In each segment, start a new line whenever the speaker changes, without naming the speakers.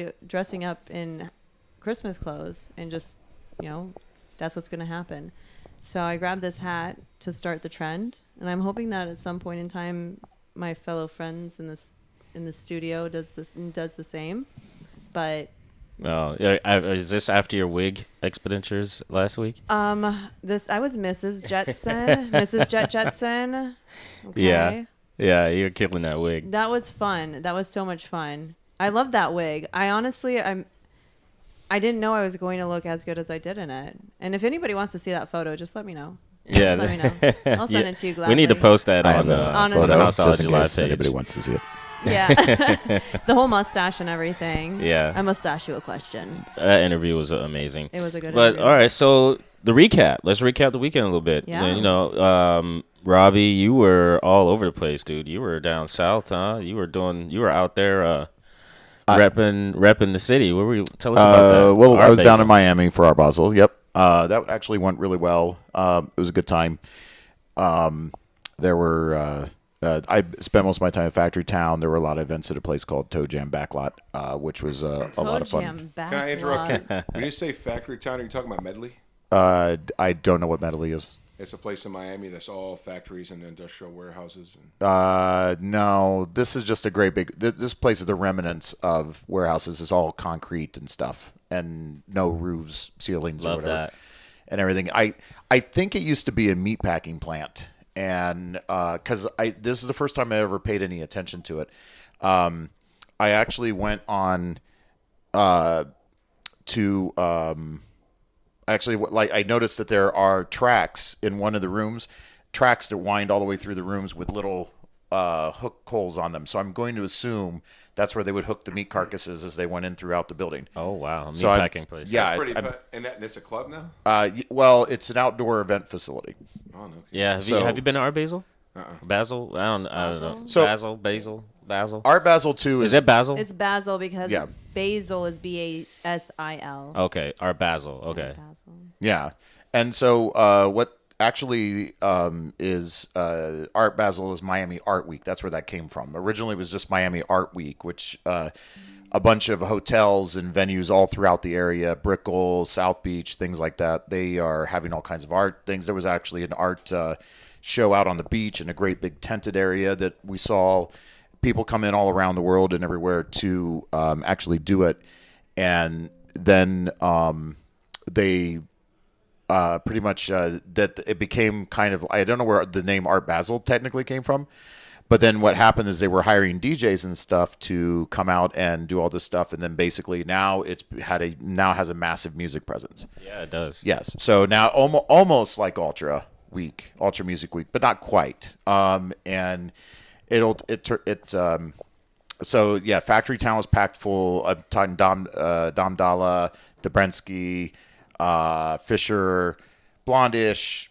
be dressing up in Christmas clothes and just, that's what's going to happen. So I grabbed this hat to start the trend, and I'm hoping that at some point in time, my fellow friends in the studio does the same. But
is this after your wig expenditures last week?
I was Mrs. Jetson, Mrs. Jetson. Okay.
Yeah, you're killing that wig.
That was fun. That was so much fun. I love that wig. I didn't know I was going to look as good as I did in it. And if anybody wants to see that photo, just let me know.
Yeah,
just let me know. I'll send it to you gladly.
We need to post that on the
Houseology
live
page.
page.
Anybody wants to see it.
Yeah, the whole mustache and everything.
Yeah,
I must ask you a question.
That interview was amazing.
It was a good
interview. All right, so the recap. Let's recap the weekend a little bit.
Yeah.
Robbie, you were all over the place, dude. You were down south, huh? You were out there repping the city. Where were you? Tell us about that.
Well, I was down in Miami for Art Basel. Yep. That actually went really well. It was a good time. There were I spent most of my time in Factory Town. There were a lot of events at a place called Toe Jam Backlot, which was a lot of fun.
Can I interrupt you? When you say Factory Town, are you talking about Medley?
I don't know what Medley is.
It's a place in Miami that's all factories and industrial warehouses.
No, this is just a great big. This place is the remnants of warehouses. It's all concrete and stuff, and no roofs, ceilings, or whatever,
that.
And everything. I think it used to be a meatpacking plant, and because this is the first time I ever paid any attention to it. I actually went on to. Actually, I noticed that there are tracks in one of the rooms, tracks that wind all the way through the rooms with little hook holes on them. So I'm going to assume that's where they would hook the meat carcasses as they went in throughout the building.
Oh, wow. Meatpacking place.
Yeah.
And it's a club now?
Well, it's an outdoor event facility.
Oh, no.
Yeah. Have you been to Art Basel? Basil? I don't know.
So,
Basil?
Art Basel 2
Is it Basil?
It's Basil because Basil is Basil.
Okay. Art Basel. Okay.
Basil.
Yeah. And so what actually is Art Basel is Miami Art Week. That's where that came from. Originally, it was just Miami Art Week, which a bunch of hotels and venues all throughout the area, Brickell, South Beach, things like that, they are having all kinds of art things. There was actually an art show out on the beach in a great big tented area that we saw. People come in all around the world and everywhere to actually do it. And then they pretty much that it became kind of, I don't know where the name Art Basel technically came from. But then what happened is they were hiring DJs and stuff to come out and do all this stuff. And then basically now now has a massive music presence.
Yeah, it does.
Yes. So now almost like Ultra Music Week, but not quite. And so yeah, Factory Town was packed full. I'm talking Dom Dalla, Dabrensky, Fisher, Blondish,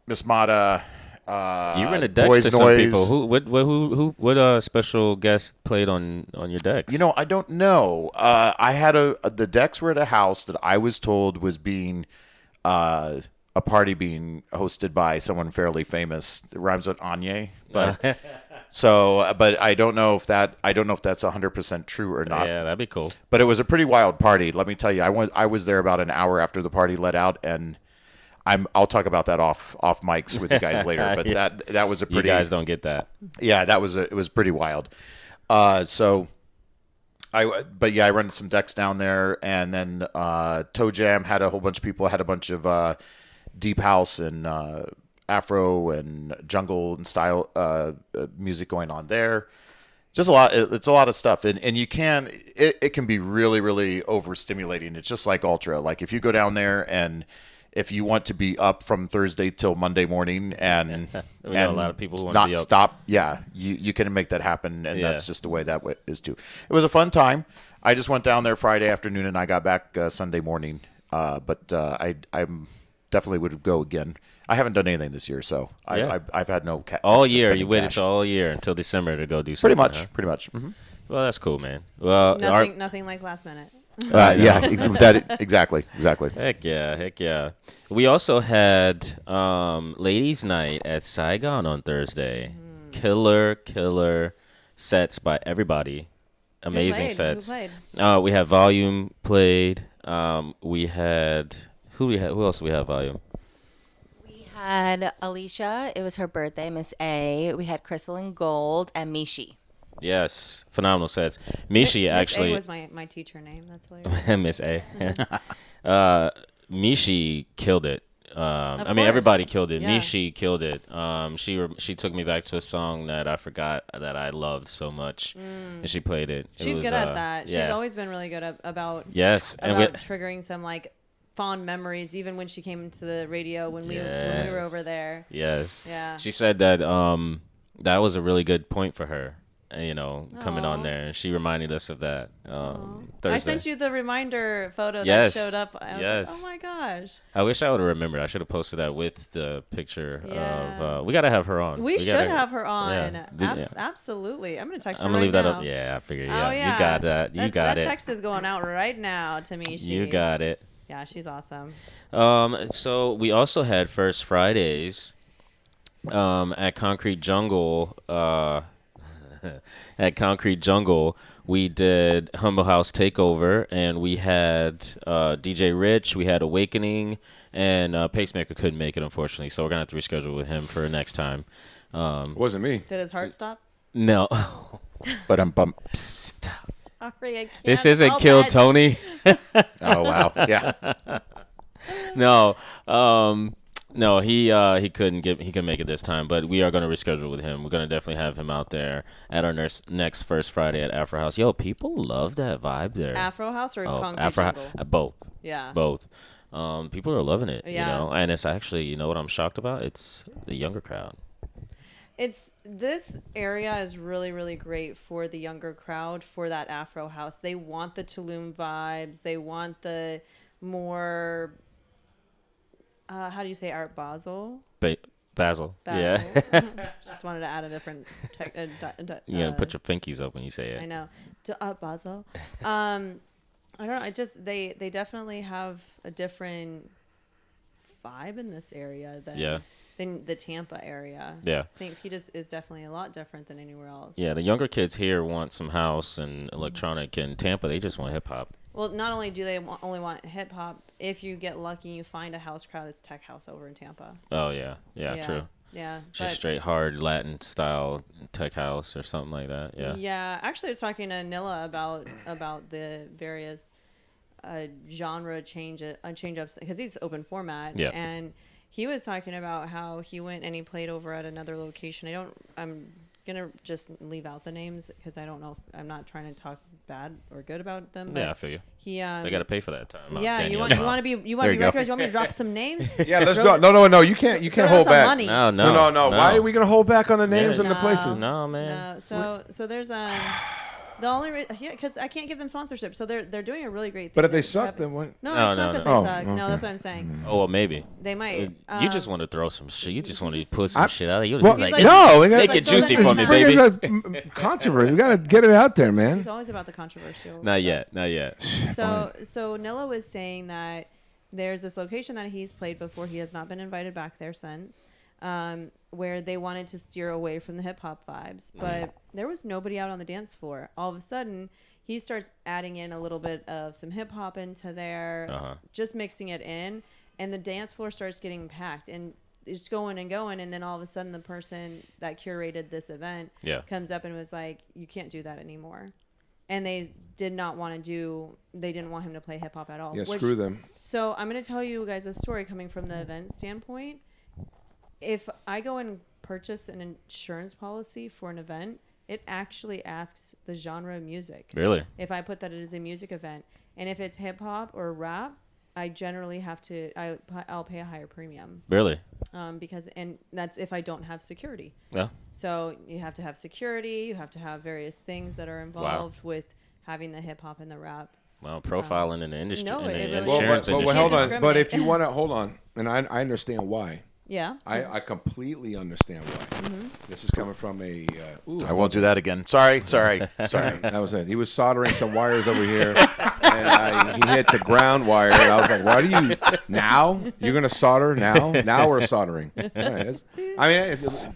Miss Mata.
You were in the decks
Boys
to some
Noise.
people. What special guest played on your decks?
I don't know. I had the decks were at a house that I was told was being a party being hosted by someone fairly famous. It rhymes with Anye, but but I don't know if that's 100% true or not.
Yeah, that'd be cool.
But it was a pretty wild party. Let me tell you, I was there about an hour after the party let out, and I'll talk about that off mics with you guys later. But
yeah.
that was a pretty.
You guys don't get that.
Yeah, it was pretty wild. I rented some decks down there, and then Toe Jam had a whole bunch of people. Had a bunch of deep house and Afro and jungle and style music going on there. Just a lot. It's a lot of stuff, and it can be really, really overstimulating. It's just like Ultra. Like if you go down there and if you want to be up from Thursday till Monday morning and
we got a lot of people who want to be up.
Stop, you can make that happen, and that's just the way that is too. It was a fun time. I just went down there Friday afternoon and I got back Sunday morning. But I definitely would go again. I haven't done anything this year, so I've had no
all year. You waited till all year until December to go do something.
Pretty much. Mm-hmm.
Well, that's cool, man. Well,
nothing like last minute.
Exactly.
Heck yeah. We also had ladies' night at Saigon on Thursday. Killer sets by everybody. amazing
Who
sets.
played?
We had Volume played. We had who else do we have? Volume.
We had Alicia. It was her birthday. Miss A. We had Crystal and Gold and Mishi.
Yes, phenomenal sets. Mishi actually
Miss A was my teacher name. That's hilarious.
Miss A. Mishi killed it. I mean,
course.
everybody killed it.
Yeah.
Mishi killed it. She took me back to a song that I forgot that I loved so much, and she played it.
She's good at that.
Yeah.
She's always been really good about
Yes, and
about triggering some like fond memories. Even when she came to the radio when we were over there.
Yes.
Yeah.
She said that that was a really good point for her. Coming on
Aw.
there, and she reminded us of that Thursday.
I sent you the reminder photo
Yes.
that showed up. I was
Yes.
like, oh my gosh.
I wish I would have remembered. I should have posted that with the picture
Yeah.
of. We gotta have her on.
We should
gotta-
have her on.
Yeah. Yeah.
Absolutely. I'm gonna text her
I'm gonna
right
leave that
now.
up. Yeah, I figured.
Oh,
Yeah,
yeah.
you got that. You got
that
it.
text is going out right now to me.
You got it.
Yeah, she's awesome.
So we also had First Fridays at Concrete Jungle. At Concrete Jungle, we did Humble House Takeover, and we had DJ Rich, we had Awakening, and Pacemaker couldn't make it, unfortunately, so we're going to have to reschedule with him for next time.
It wasn't me.
Did his heart stop?
No.
But I'm bump.
Sorry, I can't.
This isn't
help
Kill
it.
Tony.
Oh wow. Yeah.
No. No, he couldn't make it this time, but we are going to reschedule with him. We're going to definitely have him out there at our next First Friday at Afro House. Yo, people love that vibe there.
Afro House or Concrete
Afro
Jungle?
both.
Yeah.
Both. People are loving it,
Yeah.
and it's actually, you know what I'm shocked about? It's the younger crowd.
This area is really, really great for the younger crowd for that Afro House. They want the Tulum vibes. They want the more, how do you say Art Basel?
Basil. Yeah.
Just wanted to add a different tech.
You gotta put your pinkies up when you say it.
I know. Art Basel. I don't know. It just they definitely have a different vibe in this area than the Tampa area.
Yeah.
St. Pete is definitely a lot different than anywhere else.
Yeah, the younger kids here want some house and electronic. In Tampa, they just want hip hop.
Well, not only do they only want hip hop, if you get lucky, you find a house crowd that's tech house over in Tampa.
Oh yeah, true.
Yeah,
Just straight hard Latin style tech house or something like that. Yeah.
Yeah, actually, I was talking to Nilla about the various genre change-ups because he's open format.
Yeah.
And he was talking about how he went and he played over at another location. I'm gonna just leave out the names because I don't know. I'm not trying to talk bad or good about them. But
Yeah, I feel you.
They
got to pay for that time.
Yeah, you want to be
There you
recognized?
go.
You want me to drop some names?
Yeah, let's go. No. You can't
Throw
hold
some
back.
money.
No.
Why are we gonna hold back on the names and the
No.
places?
No, man.
No, so there's the only because I can't give them sponsorship, so they're doing a really great thing.
But if they
They're
suck,
having-
then what?
No,
No,
it's not
no,
because
no.
they suck.
Oh,
No,
okay.
that's what I'm saying.
Oh well, maybe.
They might.
You just want to throw some shit. You just want to put some
I-
shit out. You
Well,
like,
like-
no, we gotta
make it juicy for me,
Forget
baby.
about controversy. We gotta get it out there, man.
It's always about the controversial.
Not
stuff.
yet.
So Nilla was saying that there's this location that he's played before. He has not been invited back there since. Where they wanted to steer away from the hip hop vibes, but there was nobody out on the dance floor. All of a sudden, he starts adding in a little bit of some hip hop into there, just mixing it in, and the dance floor starts getting packed and it's going and going. And then all of a sudden, the person that curated this event comes up and was like, "You can't do that anymore." And they didn't want him to play hip hop at all.
Yeah, screw them.
So I'm going to tell you guys a story coming from the event standpoint. If I go and purchase an insurance policy for an event, it actually asks the genre of music.
Really?
If I put that it is a music event, and if it's hip hop or rap, I generally have to. I'll pay a higher premium.
Really?
Because that's if I don't have security.
Yeah.
So you have to have security. You have to have various things that are involved with having the hip hop and the rap.
Well, profiling in the industry.
No,
in the
it really
insurance
is.
industry.
Hold on.
discriminate.
But if you want to hold on, and I understand why.
Yeah.
I completely understand why. This is coming from a.
I won't do that again. Sorry.
That was it. He was soldering some wires over here, and he hit the ground wire. And I was like, "Why do you now? You're gonna solder now? Now we're soldering." All right,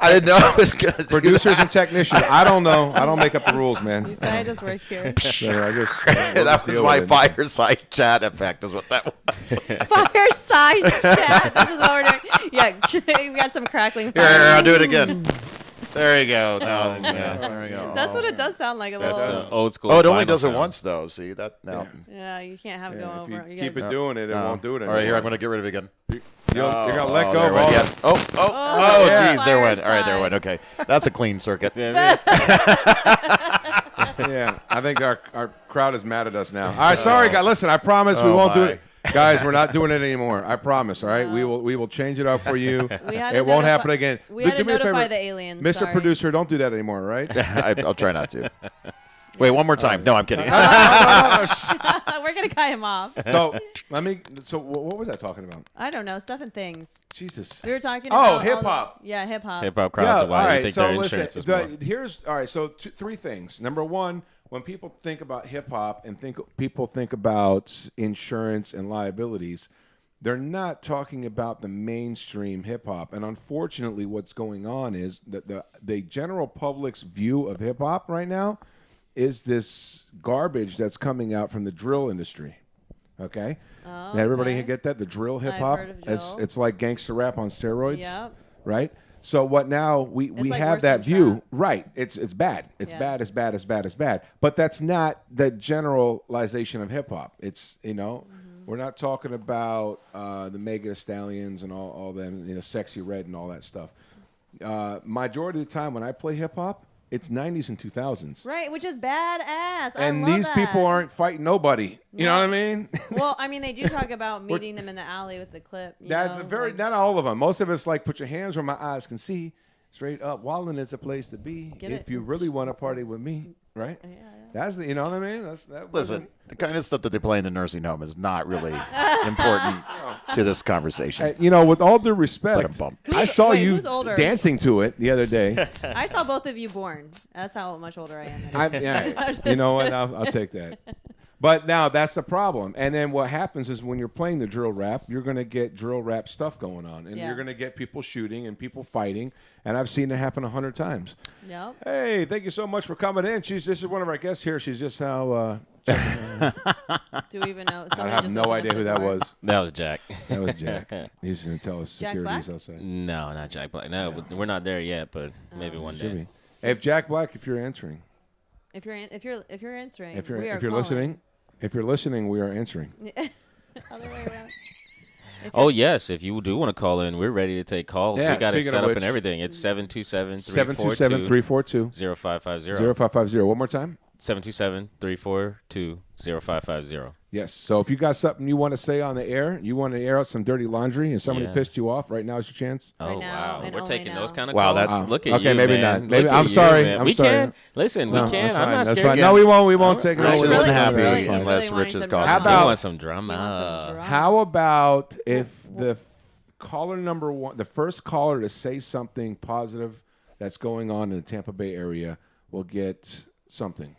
I
didn't know I was gonna.
Producers and technicians. I don't know. I don't make up the rules, man.
I just work here.
So
That was my fireside chat effect. Is what that was.
Fireside chat. This is what we're doing. Yeah, we got some crackling.
Here, I'll do it again. There you go. No, there we go.
That's what it does sound like a
That's
little.
old school.
Oh, it only
vinyl
does it
sound.
once though. See that now.
Yeah, you can't have it go
if you
over.
keep it doing it, it won't do it anymore.
All right, here I'm gonna get rid of it again.
You're gonna let go
there
of
it
all
went.
that.
Yeah. Oh,
yeah.
geez, there went. All right, there
Fireside.
went. Okay, that's a clean circuit.
Yeah, I think our crowd is mad at us now. All right, sorry, guys. Listen, I promise we won't do
my.
it. Guys, we're not doing it anymore. I promise. All right, we will change it up for you.
We had to
It won't
notify-
happen again.
We had to
Do me a
notify
favor,
the aliens.
Mr.
Sorry.
Producer. Don't do that anymore. Right?
I'll try not to. Wait, one more time. No, I'm kidding.
We're gonna cut him off.
So what was I talking about?
I don't know, stuff and things.
Jesus.
We were talking.
Oh,
about all
hip
the-
hop.
Yeah, hip hop.
Hip hop
Yeah,
crowds.
all
Why
right.
you think
So
their insurance
listen,
is more?
here's all right. So three things. Number one, when people think about hip hop and people think about insurance and liabilities, they're not talking about the mainstream hip hop. And unfortunately, what's going on is that the general public's view of hip hop right now is this garbage that's coming out from the drill industry. Okay.
Oh,
Everybody
okay.
can get that? The drill hip
I've
hop.
heard of drill.
It's like gangster rap on steroids.
Yep.
Right? So what now we
like
have
worse
that
than
view.
trap.
Right. It's bad. It's
Yeah.
bad, as bad, as bad, as bad. But that's not the generalization of hip hop. It's, we're not talking about the Mega Stallions and all them, Sexy Red and all that stuff. Majority of the time when I play hip hop, it's 90s and 2000s.
Right, which is badass.
And
I love
these
that.
people aren't fighting nobody. You know what I mean?
Well, I mean, they do talk about meeting them in the alley with the clip.
That's not all of them. Most of it's like, put your hands where my eyes can see. Straight up, Wallen is a place to be.
Get
if
it?
you really want to party with me, right?
Yeah.
That's you know what I mean.
Listen, the kind of stuff that they play in the nursing home is not really important to this conversation.
With all due respect,
Bum.
I saw
wait,
you
who's older?
dancing to it the other day.
I saw both of you born. That's how much older I am.
You know what? I'll take that. But now that's the problem. And then what happens is when you're playing the drill rap, you're going to get drill rap stuff going on. And
Yeah.
you're going to get people shooting and people fighting. And I've seen it happen 100 times.
Yep.
Hey, thank you so much for coming in. This is one of our guests here. She's just how...
Do we even know?
I
Somebody
have
just
no
opened
idea
up
who
the
that
door.
was.
That was Jack.
That was Jack. He's going to tell us
Jack
security's
Black?
outside.
No, not Jack Black. No, we're not there yet, but maybe one
Should
day.
be. Hey, if Jack Black, if you're answering,
If you're answering,
if
we are
you're
calling.
listening, we are answering.
Other way around.
Oh, yes. If you do want to call in, we're ready to take calls.
Yeah,
we got it
speaking
set
of
up
which-
and everything. It's
727-342-0550.
727-342-0550.
One more time.
727-342-0550.
Yes. So if you got something you want to say on the air, you want to air out some dirty laundry, and somebody
Yeah.
pissed you off, right now is your chance.
Oh,
Right now
wow.
and
We're
only
taking
now.
those kind of
Wow,
calls.
that's-
Look at
okay,
you,
maybe
man.
not. Maybe-
Look at
I'm
you,
sorry,
man.
I'm
we
sorry.
can. Listen, we
No,
can.
that's
I'm
fine,
not
that's
scared.
fine. No, we won't. We won't
All
take it
right.
Rich
over.
isn't
Really-
happy
really-
unless
really
Rich is
wanting some
causing
How
it.
You
about-
want some
You want
drama?
some drama?
How about if the caller number one, the first caller to say something positive that's going on in the Tampa Bay area will get something.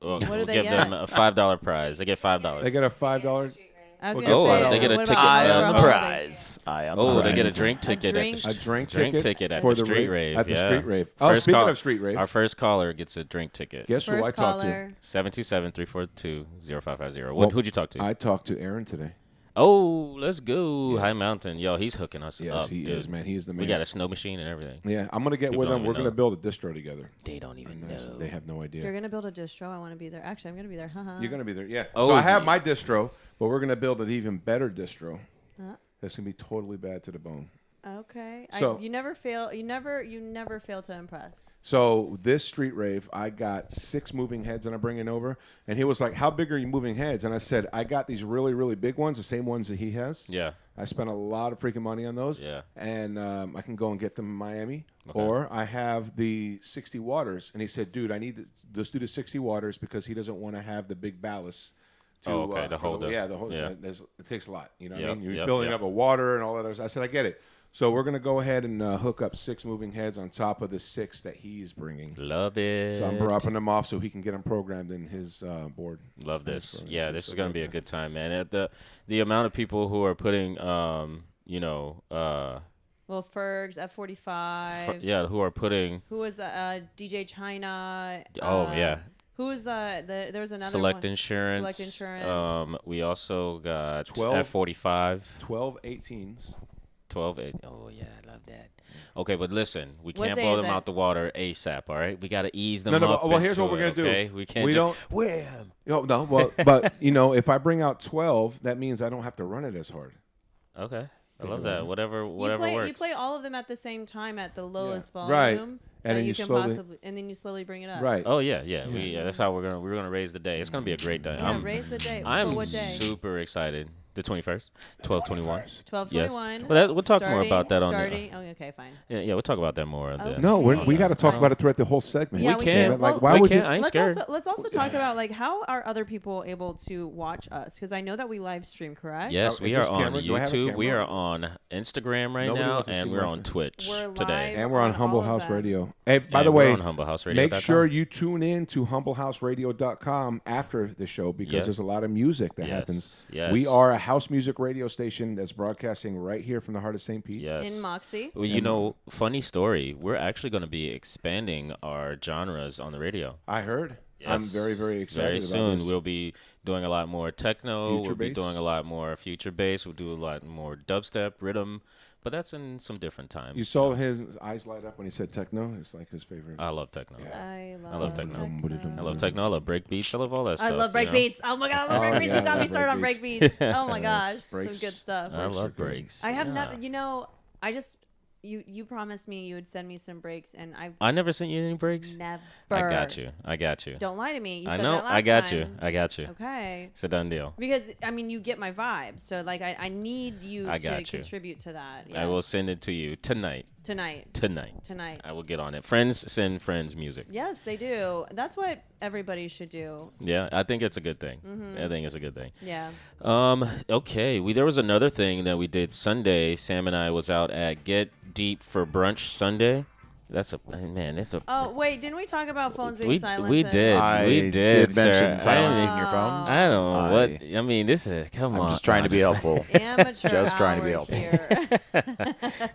Well,
do
we'll
they
give
get?
them a $5 prize. They get $5.
They get a $5.
I was
Well,
gonna
oh,
say,
they get a
what
ticket.
about
Eye
Mr.
on the
Holidays?
prize. Eye on the
Oh,
prize.
they get a drink ticket
drink?
at the
A drink
ticket at
for
the street rave.
At the
yeah.
street rave.
First
Speaking
call-
of street rave,
Our first caller gets a drink ticket.
guess who I
First
talked to?
caller.
727-342-0550.
Well,
Who'd you talk to?
I talked to Aaron today.
Oh, let's go.
Yes.
High Mountain. Yo, he's hooking us
Yes,
up,
he
dude.
is, man. He is the man.
We got a snow machine and everything.
Yeah, I'm gonna get
People
with
don't
him. We're
even
gonna
know.
build a distro together.
They don't even know.
They have no
If
idea.
you're gonna build a distro, I want to be there. Actually, I'm gonna be there. Haha.
You're gonna be there, yeah.
Oh,
so I have
yeah.
my distro, but we're gonna build an even better distro.
Uh.
That's gonna be totally bad to the bone.
Okay.
So-
You never fail. You never fail to impress.
So this street rave, I got 6 moving heads that I'm bringing over, and he was like, "How big are you moving heads?" And I said, "I got these really, really big ones, the same ones that he has.
Yeah.
I spent a lot of freaking money on those.
Yeah.
And I can go and get them in Miami.
Okay.
Or I have the 60 waters. And he said, dude, I need let's do the 60 waters because he doesn't want to have the big ballast. To,
Oh, okay, to
for
hold it.
Yeah, the whole.
Yeah.
It takes a lot. You know what I
Yep,
mean? You're
yep,
filling
yep.
up with water and all that other stuff. I said, I get it. So we're gonna go ahead and hook up 6 moving heads on top of the 6 that he's bringing.
Love it.
So I'm dropping them off so he can get them programmed in his board.
Love this.
So
Yeah,
it's
this
so
is gonna
good,
be a
man.
good time, man. The amount of people who are putting, you know,
Well, Fergs, F45.
yeah, who are putting.
Who was the DJ China?
Oh yeah.
Who was the there was another
Select
one.
Insurance.
Select Insurance.
We also got
12.
F45.
12 18s.
12. Oh yeah, I love that. Okay, but listen, we
What
can't
day
blow
is
them
it?
out the water ASAP. All right, we got to ease them
No,
up.
well, here's what
into
we're gonna
it, okay?
do.
We can't
We
just
don't-
wham.
No, well, but you know, if I bring out 12, that means I don't have to run it as hard.
Okay, I
Think
love
about
that.
it.
Whatever works.
You play all of them at the same time at the lowest volume.
Right.
that
And then
you
you
can
slowly-
possibly, and then you slowly bring it up.
Right.
Oh yeah. That's how we're gonna raise the day. It's gonna be a great day.
Yeah, raise the day.
I'm
But what day?
super excited. The 21st, 12/21.
12/21.
Yes. Well, we'll talk more about that on the.
starting. Oh, okay, fine.
Yeah, we'll talk about that more.
Okay.
No, we got to talk
Oh.
about it throughout the whole segment.
Yeah,
we
we
can.
can.
Like,
Well,
why
we
would
can.
you?
I ain't
Let's
scared.
let's also talk about like how are other people able to watch us? Because I know that we live stream, correct?
Yes,
Oh,
we
is
are
this
on
camera? Do I have a
YouTube. We
camera?
are on Instagram right
Nobody
now,
wants to
and
see
we're
my
on
face.
Twitch
We're
today.
live.
And we're on
on
Humble
all of
House
them.
Radio. Hey, by
And
the
we're
way,
on humblehouseradio.com.
make sure you tune in to humblehouseradio.com after the show because
Yes.
there's a lot of music that
Yes,
happens.
yes.
We are a house music radio station that's broadcasting right here from the heart of St. Pete.
Yes.
In Moxy.
Well, you know, funny story. We're actually going to be expanding our genres on the radio.
I heard. I'm
Yes.
very, very excited
Very
about
soon,
this.
we'll be doing a lot more techno.
Future
We'll be
bass?
doing a lot more future bass. We'll do a lot more dubstep, rhythm, but that's in some different times.
You saw his eyes light up when he said techno. It's like his favorite.
I love techno.
I love,
love techno. I love techno. I love break beats. I love all that
I
stuff.
love
you
break
know?
beats. Oh my god, I love
Oh,
break beats.
yeah,
You got
I
me
love
started on
break
break beats. Oh my gosh, some
Breaks.
good stuff.
I love
are good.
breaks.
I have
yeah.
nothing. You know, I just you promised me you would send me some breaks, and I've
I never sent you any breaks.
never.
I got you. I got you.
Don't lie to me. You
I
said
know.
that last
I got
time.
you. I got you.
Okay.
It's a done deal.
Because I mean, you get my vibe, so like I need you
I
to
got you.
contribute to that.
I will
Yes.
send it to you tonight.
tonight.
Tonight. I will get on it. Friends send friends music.
Yes, they do. That's what everybody should do.
Yeah, I think it's a good thing. I think it's a good thing.
Yeah.
Okay. There was another thing that we did Sunday. Sam and I was out at Get Deep for brunch Sunday. That's a man. It's a.
Oh wait, didn't we talk about phones being
we
silent?
we
and-
did.
I
we did
mention
sir.
silencing
I,
your phones.
I don't know what. I mean, this is. Come on.
I'm just trying to be helpful.
Amateur
Just trying to be
hour
helpful.
here.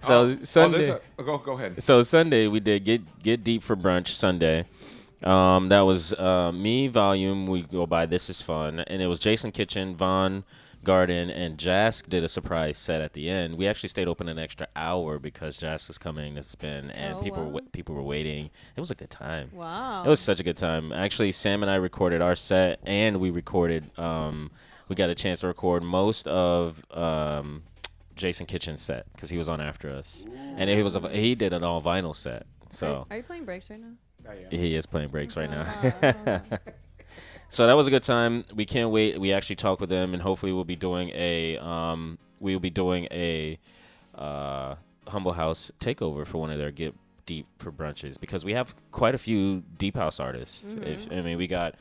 So Sunday.
Go ahead.
So Sunday we did get deep for brunch Sunday. That was me, Volume. We go by This Is Fun, and it was Jason Kitchen, Von Garden, and Jask did a surprise set at the end. We actually stayed open an extra hour because Jask was coming to spin, and
Oh,
people
wow.
people were waiting. It was a good time.
Wow.
It was such a good time. Actually, Sam and I recorded our set, and we recorded. We got a chance to record most of Jason Kitchen's set because he was on after us, and he did an all vinyl set. So
Are you playing breaks right now?
he is playing breaks right now. So that was a good time. We can't wait. We actually talked with him, and hopefully we'll be doing a Humble House takeover for one of their Get Deep for brunches because we have quite a few deep house artists. We got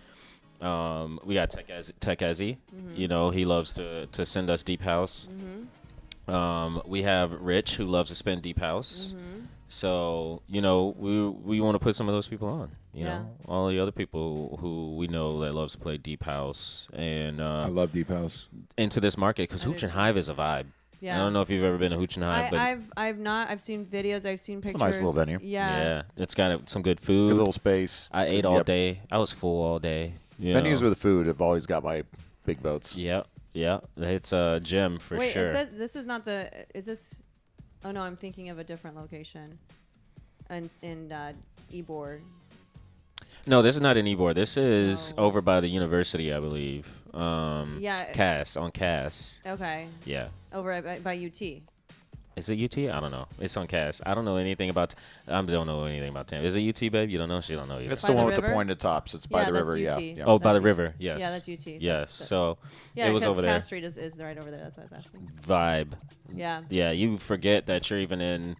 Tech Ezzy. You know, he loves to send us deep house. We have Rich who loves to spin deep house. So, you know, we want to put some of those people on, you
Yeah.
know, all the other people who we know that loves to play deep house and
I love Deep House.
into this market because
I do
Hooch and
too.
Hive is a vibe.
Yeah.
I don't know if you've ever been to Hooch and Hive, but
I've seen videos, I've seen pictures.
a nice little venue.
Yeah.
it's got some good food.
Good little space.
I ate all
Yep.
day. I was full all day. You
Venues
know.
with food have always got my big votes.
Yeah. It's a gem for
Wait,
sure.
this is not the, is this, oh no, I'm thinking of a different location. In Ybor.
No, this is not in Ybor. This is
No.
over by the university, I believe.
Yeah.
Cass, on Cass.
Okay.
Yeah.
Over by UT.
Is it UT? I don't know. It's on Cass. I don't know anything about. I don't know anything about Tampa. Is it UT, babe? You don't know? She don't know either.
It's
By
the
the
one with the
river?
pointed tops. It's by
Yeah,
the
that's
river. Yeah.
UT.
yeah.
Oh, by the
That's
river. Yes.
Yeah, that's UT.
Yes.
That's
So
yeah,
it was over there.
Cass Street is right over there. That's what I was asking.
Vibe.
Yeah.
Yeah, you forget that you're even in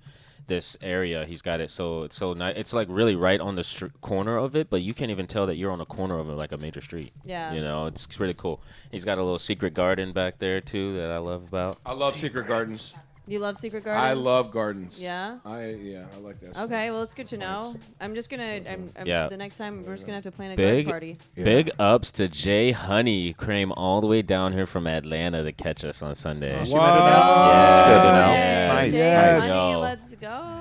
this area. He's got it so it's so nice. It's like really right on the corner of it, but you can't even tell that you're on a corner of it, like a major street.
Yeah.
You know, it's really cool. He's got a little secret garden back there too that I love about.
I love Secret Gardens.
You love Secret Gardens?
I love gardens.
Yeah?
I like that.
Okay, well, it's good to know. I'm just going to,
Yeah.
the next time, we're just going to have to plan a garden party.
Big ups to Jay Honey came all the way down here from Atlanta to catch us on Sunday.
She met her now? That's good to know.
Yes.
Nice.
Yes.
Nice.
Honey,
Yo.
let's go.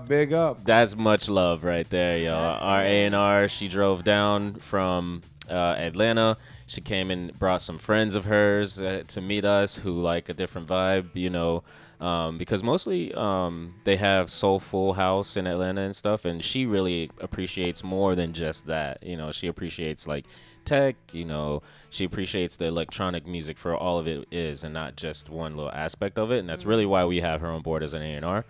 Big up.
That's much love right there, yo. Our A&R, she drove down from Atlanta. She came and brought some friends of hers to meet us who like a different vibe, you know, because mostly they have Soulful House in Atlanta and stuff, and she really appreciates more than just that. You know, she appreciates like tech, you know, she appreciates the electronic music for all of it is and not just one little aspect of it, and that's really why we have her on board as an A&R.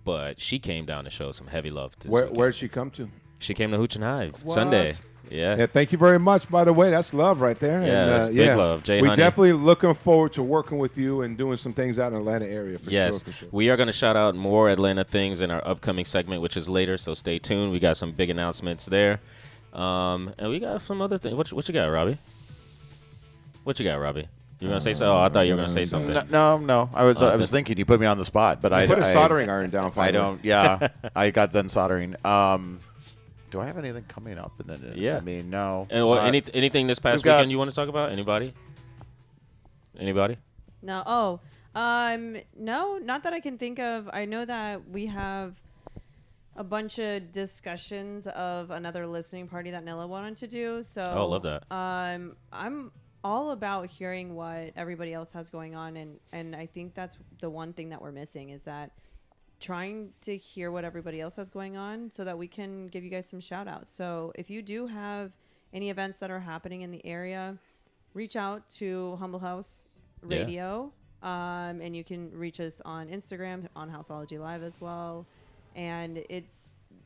But she came down to show some heavy love.
Where'd she come to?
She came to Hooch and Hive
What?
Sunday. Yeah,
thank you very much. By the way, that's love right there.
Yeah,
and,
that's big love. Jay
we
Honey.
definitely looking forward to working with you and doing some things out in the Atlanta area for
yes.
sure.
We are going to shout out more Atlanta things in our upcoming segment, which is later, so stay tuned. We got some big announcements there. And we got some other things. What you got, Robbie? What you got, Robbie? You going to say something? Oh, I thought you were going to say something.
No. I was thinking you put me on the spot, but I
Put a soldering iron down.
I don't. Yeah, I got done soldering. Do I have anything coming up? And then
Yeah.
I mean, no.
And anything this past weekend you want to talk about? Anybody?
No. Oh, no, not that I can think of. I know that we have a bunch of discussions of another listening party that Nilla wanted to do. So,
love that.
I'm all about hearing what everybody else has going on, and I think that's the one thing that we're missing is that trying to hear what everybody else has going on so that we can give you guys some shout outs. So if you do have any events that are happening in the area, reach out to Humble House Radio. And you can reach us on Instagram, on Houseology Live as well. And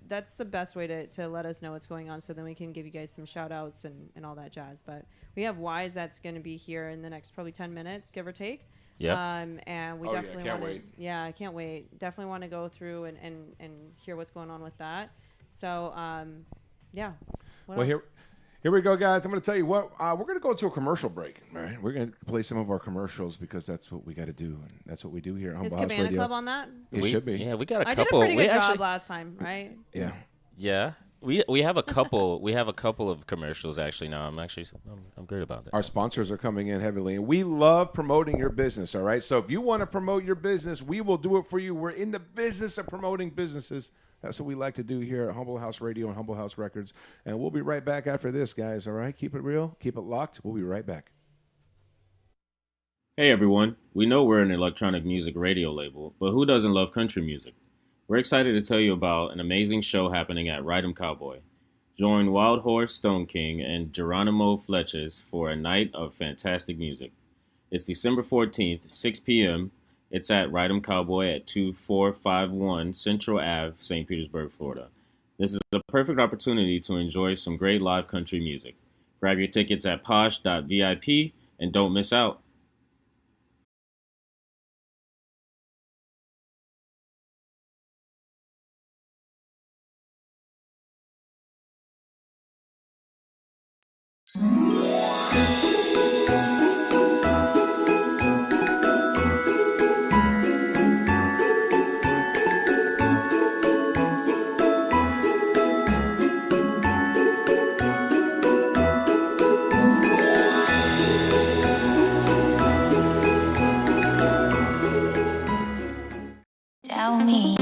that's the best way to let us know what's going on, so then we can give you guys some shout outs and all that jazz. But we have Whyzzz that's going to be here in the next probably 10 minutes, give or take.
Yeah.
And we definitely want to. Yeah, I can't wait. Definitely want to go through and hear what's going on with that. So, yeah. What else?
Here we go, guys. I'm going to tell you what. We're going to go to a commercial break. All right, we're going to play some of our commercials because that's what we got to do, and that's what we do here at Humble
Is
House
Cabana
Radio.
Club on that?
It should be.
Yeah, we got a
I
couple.
did a pretty good job last time, right?
Yeah.
Yeah. We have a couple. We have a couple of commercials actually now. I'm great about that.
Our sponsors are coming in heavily, and we love promoting your business, all right? So if you want to promote your business, we will do it for you. We're in the business of promoting businesses. That's what we like to do here at Humble House Radio and Humble House Records. And we'll be right back after this, guys, all right? Keep it real. Keep it locked. We'll be right back.
Hey everyone, we know we're an electronic music radio label, but who doesn't love country music? We're excited to tell you about an amazing show happening at Ride 'em Cowboy. Join Wild Horse Stone King and Geronimo Fletches for a night of fantastic music. It's December 14th, 6 p.m. It's at Ride 'em Cowboy at 2451 Central Ave, St. Petersburg, Florida. This is a perfect opportunity to enjoy some great live country music. Grab your tickets at posh.vip and don't miss out.
Tell me,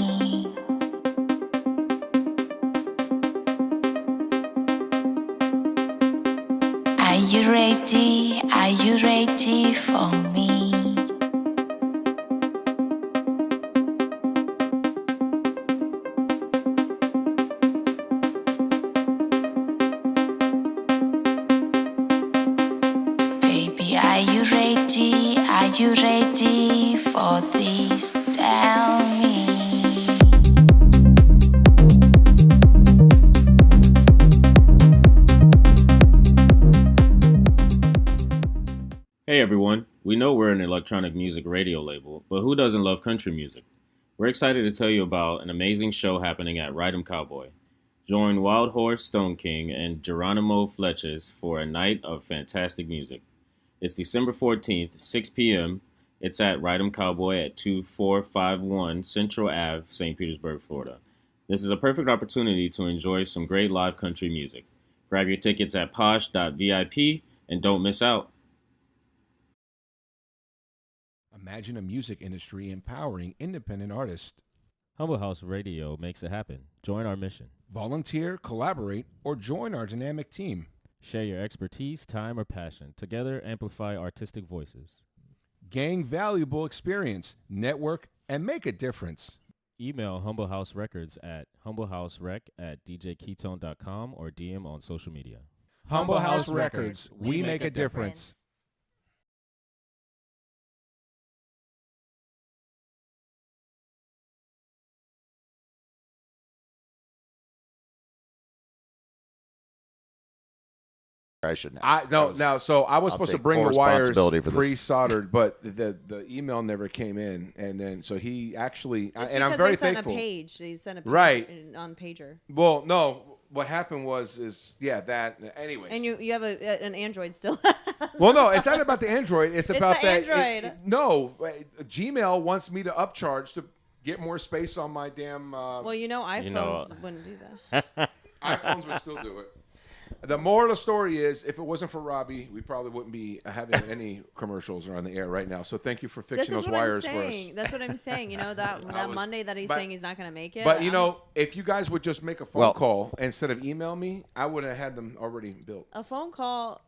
are you ready? Are you ready for me? Baby, are you ready? Are you ready for this? Tell me.
Hey everyone, we know we're an electronic music radio label, but who doesn't love country music? We're excited to tell you about an amazing show happening at Ride 'em Cowboy. Join Wild Horse Stone King and Geronimo Fletches for a night of fantastic music. It's December 14th, 6 p.m. It's at Ride 'em Cowboy at 2451 Central Ave, St. Petersburg, Florida. This is a perfect opportunity to enjoy some great live country music. Grab your tickets at posh.vip and don't miss out.
Imagine a music industry empowering independent artists.
Humble House Radio makes it happen. Join our mission.
Volunteer, collaborate, or join our dynamic team.
Share your expertise, time, or passion. Together, amplify artistic voices.
Gain valuable experience, network, and make a difference.
Email Humble House Records at humblehouserec@djketone.com or DM on social media.
Humble House Records, we make a difference.
I shouldn't.
I was supposed to
take
bring
full
the wires
responsibility for this.
pre-soldered, but the email never came in, and then so he actually
It's
and I'm
because
very
they sent
thankful.
A page. They sent a page
Right.
on pager.
Well, no, what happened that. Anyways,
And you have an Android still.
well, no, it's not about the Android. It's about
the
that.
Android.
Gmail wants me to upcharge to get more space on my damn.
Well, iPhones wouldn't do that.
iPhones would still do it. The moral of the story is, if it wasn't for Robbie, we probably wouldn't be having any commercials on the air right now. So thank you for fixing those wires for us.
That's what I'm saying. That Monday that he's saying he's not going to make it.
But if you guys would just make a phone call instead of email me, I would have had them already built.
A phone call.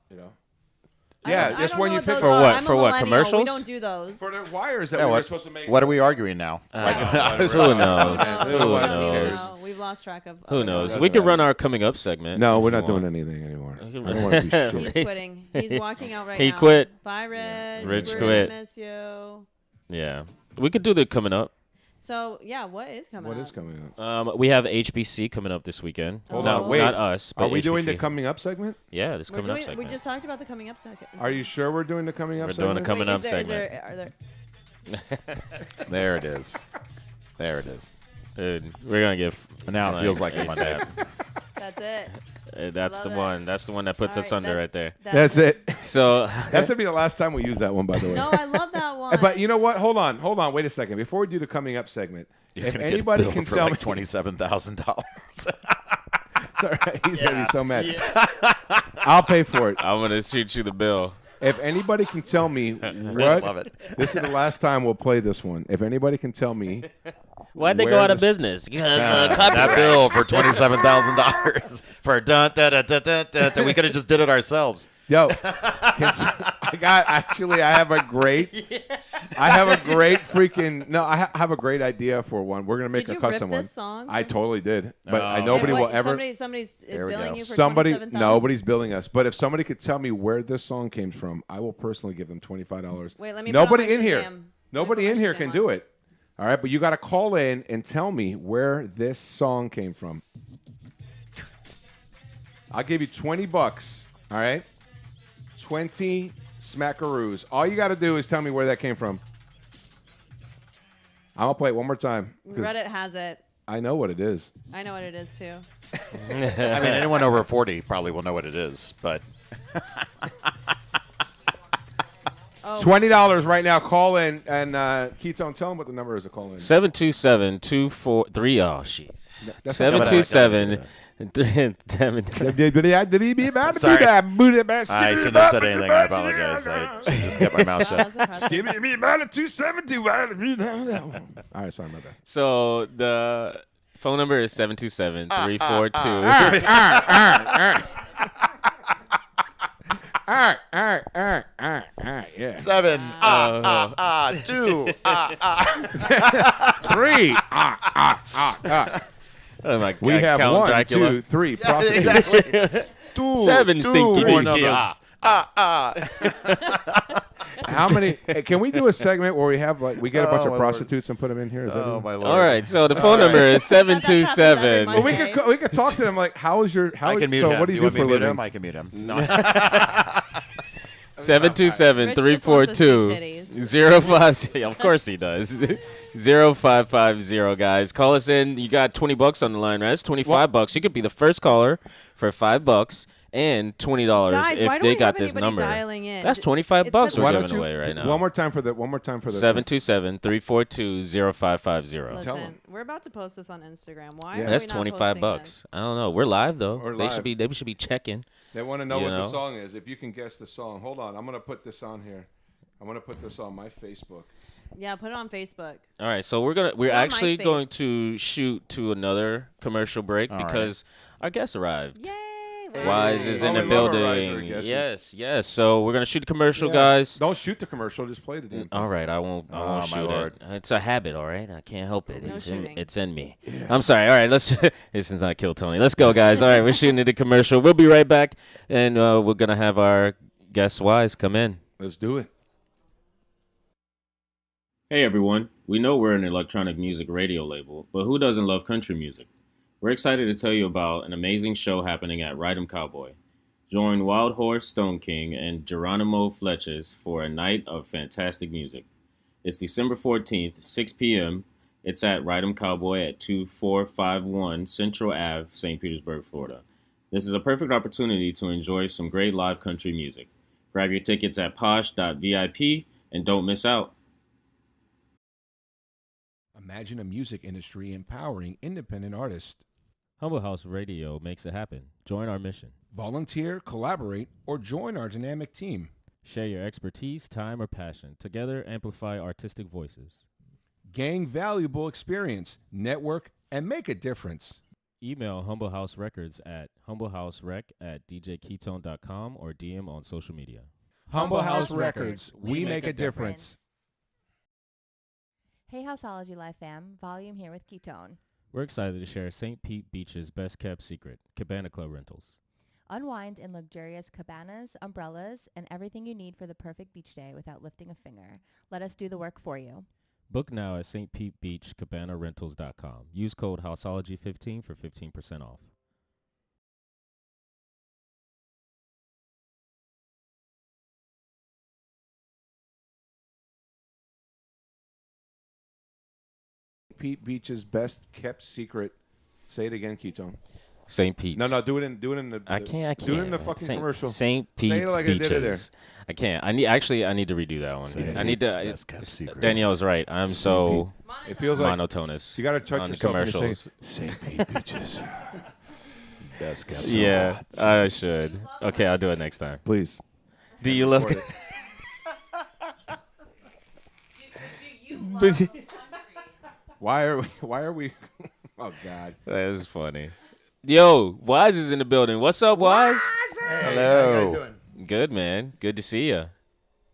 Yeah, just when you pick
For what?
I'm
For
a
what?
millennial.
Commercials?
We don't do those.
For the wires that we were supposed to make.
What are we arguing now?
Who knows? Who knows?
We've lost track of.
Who knows? We could run our coming up segment.
No,
if
we're
you
not doing
want.
anything anymore. I don't want to be short.
He's quitting. He's walking out right now.
He quit.
Bye, Rich.
Rich
We're
quit.
gonna miss you.
Yeah. We could do the coming up.
So what is coming up?
What is coming up?
We have HBC coming up this weekend.
Hold
No,
on, wait.
not us. But
Are we doing the
HBC.
coming up segment?
Yeah, this coming up
We
segment.
just talked about the coming up segment.
Are you sure we're doing the coming up
We're
segment?
doing the coming up segment.
Are there?
There it is. There it is.
Dude, we're gonna get.
Now it feels like a
ASAP.
Monday.
That's it.
That's
love
the
that.
one. That's the one that puts
All
us
right,
under right there.
That's it.
So
That's gonna be the last time we use that one, by the way.
No, I love that one.
But you know what? Hold on. Wait a second. Before we do the coming up segment,
You're
if
gonna
anybody
get a bill
can
for
tell
like
me,
$27,000.
it's all right. He's gonna be so mad. I'll pay for it.
I'm gonna shoot you the bill.
If anybody can tell me
Love
what,
it.
this is the last time we'll play this one. If anybody can tell me,
Why'd they go
Where
out of
this-
business?
That bill for $27,000 for dun, dun, dun, dun, dun, dun, dun. We could have just did it ourselves.
yo, I have a great freaking I have a great idea for one. We're gonna make
Did
a
you
custom
rip
one.
this song?
I totally did, but
Oh,
nobody
And
will
what,
ever.
Somebody's
There we
billing
go.
you for
Somebody,
$27,000?
nobody's billing us. But if somebody could tell me where this song came from, I will personally give them $25.
Wait, let me put on
Nobody
my
in here.
Shazam.
Nobody
Let me
in
put my
here
Shazam
can
on.
do it. All right, but you got to call in and tell me where this song came from. I'll give you $20. All right, 20 smackaroos. All you got to do is tell me where that came from. I'm gonna play it one more time. 'Cause
Reddit has it.
I know what it is.
I know what it is too.
I mean, anyone over 40 probably will know what it is, but
Oh,
$20 right now. Call in and Ketone, tell them what the number is to call in.
727-243. Oh, jeez.
That's
727.
Sorry.
Sorry.
I shouldn't have said anything. I apologize. I should have just kept my mouth shut.
that's impressive.
All right, sorry about that.
So the phone number is 727-342.
All right, yeah.
7, 2,
3.
Oh my God.
We have
Count
1,
Dracula.
2, 3 prostitutes.
exactly. 2,
7 stinky
more
bees.
numbers.
How many? Hey, can we do a segment where we have we get a bunch
Oh,
of
my
prostitutes and put them in here? Is that
Oh
it?
my lord!
All right. So the phone number is
That happens every
727.
Monday.
Well, we could talk to them like, how is your? How
I can mute
so
him.
what do you do
want me
for a
to mute
living?
him? I can mute him. No.
727-342-05. Of course he does. 0550, guys. Call us in. You got $20 on the line, right? That's $25. You could be the first caller for $5. and $20
Guys, why
if
don't
they
we
got
have
this
anybody
number.
dialing in?
That's $25
It's
we're
Why
giving away right now.
One more time for the
727-342-0550.
Tell 'em.
Listen, we're about to post this on Instagram. Why?
Yeah.
Are
That's
we not
$25.
posting this?
I don't know. We're live though.
We're
They
live.
should be checking.
They want to know
You
what the
know?
song is. If you can guess the song, hold on. I'm gonna put this on here. I'm gonna put this on my Facebook.
Yeah, put it on Facebook.
All right, so we're
on
actually
MySpace.
going to shoot to another commercial break
All
because our guest arrived.
Yay!
Whyzzz is
Oh,
in
we
the
love our riser
building.
guesses.
Yes. So we're gonna shoot the commercial,
Yeah.
guys.
Don't shoot the commercial. Just play the damn thing.
All right, I won't
my
shoot
Lord.
it. It's a habit, all right? I can't help it.
No shooting.
It's in me. I'm sorry. All right, let's this is not Kill Tony. Let's go, guys. All right, we're shooting to the commercial. We'll be right back, and we're going to have our guest Whyzzz come in.
Let's do it.
Hey, everyone. We know we're an electronic music radio label, but who doesn't love country music? We're excited to tell you about an amazing show happening at Ride 'em Cowboy. Join Wild Horse Stone King and Geronimo Fletches for a night of fantastic music. It's December 14th, 6 p.m. It's at Ride 'em Cowboy at 2451 Central Ave, St. Petersburg, Florida. This is a perfect opportunity to enjoy some great live country music. Grab your tickets at posh.vip and don't miss out.
Imagine a music industry empowering independent artists.
Humble House Radio makes it happen. Join our mission.
Volunteer, collaborate, or join our dynamic team.
Share your expertise, time, or passion. Together, amplify artistic voices.
Gain valuable experience, network, and make a difference.
Email Humble House Records at humblehouserec@djketone.com or DM on social media.
Humble House Records. We make a difference.
Hey, Houseology Live fam. Volume here with Ketone.
We're excited to share St. Pete Beach's best kept secret, Cabana Club Rentals.
Unwind in luxurious cabanas, umbrellas, and everything you need for the perfect beach day without lifting a finger. Let us do the work for you.
Book now at stpetebeachcabanarentals.com. Use code Houseology15 for 15% off.
Pete Beach's best kept secret. Say it again, Ketone.
St. Pete's.
No, do it in the.
I can't.
Do it in the fucking commercial.
St.
Say it
Pete's
like I did it
Beaches. I can't. I need to redo that one.
St.
I need
Pete's
to.
best kept secret.
Danielle's right. I'm so
It feels like
monotonous.
you got to touch
on the
yourself when you
commercials.
say St. Pete Beaches.
Best kept
Yeah, I should. Okay, I'll do it next time.
Please.
Do you love?
Record Why are we? Oh God.
That is funny. Yo, Whyzzz is in the building. What's up, Whyzzz?
Hello.
Good, man. Good to see you.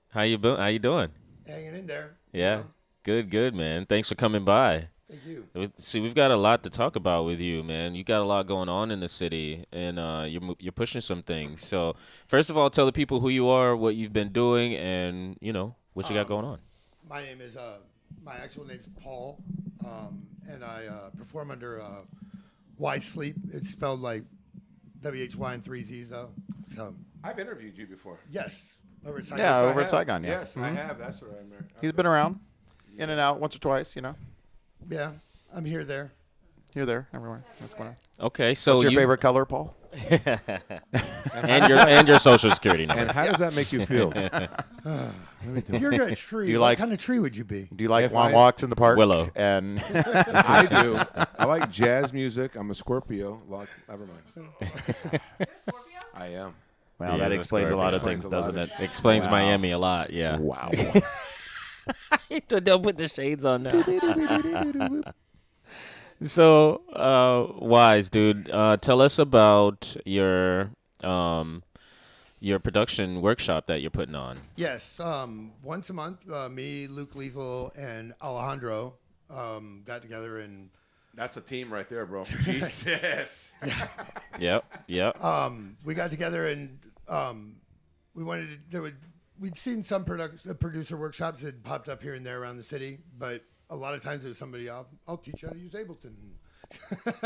How you doing?
Hanging in there.
Yeah. Good, man. Thanks for coming by.
Thank you.
See, we've got a lot to talk about with you, man. You got a lot going on in the city, and you're pushing some things. So, first of all, tell the people who you are, what you've been doing, and what you got going on.
My name is my actual name's Paul, and I perform under Whyzzz Sleep. It's spelled like WHY and 3 Z's though. So
I've interviewed you before.
yes, over at
Yeah,
Saigon.
over at Saigon, yeah.
Yes, I have. That's what I remember.
He's been around, in and out, once or twice,
Yeah, I'm here there.
Here, there, everywhere. What's going on?
Okay, so
What's your favorite color, Paul?
and your social security number.
And how does that make you feel?
If you're a tree,
Do you
what
like-
kind of tree would you be?
Do you like
If
long
I-
walks in the park?
Willow.
And
I do. I like jazz music. I'm a Scorpio. Never mind. I am.
well,
Yeah,
that
that's
explains a lot of
Explains
things,
a lot
doesn't
of
it?
Explains
Wow.
Miami a lot, yeah.
Wow.
Don't put the shades on now. So, Whyzzz, dude, tell us about your production workshop that you're putting on.
Yes, once a month, me, Luke Lethal, and Alejandro got together and
That's a team right there, bro. Jesus.
Yep.
we got together and we wanted to, we'd seen some producer workshops that popped up here and there around the city, but a lot of times it was somebody, I'll teach you how to use Ableton.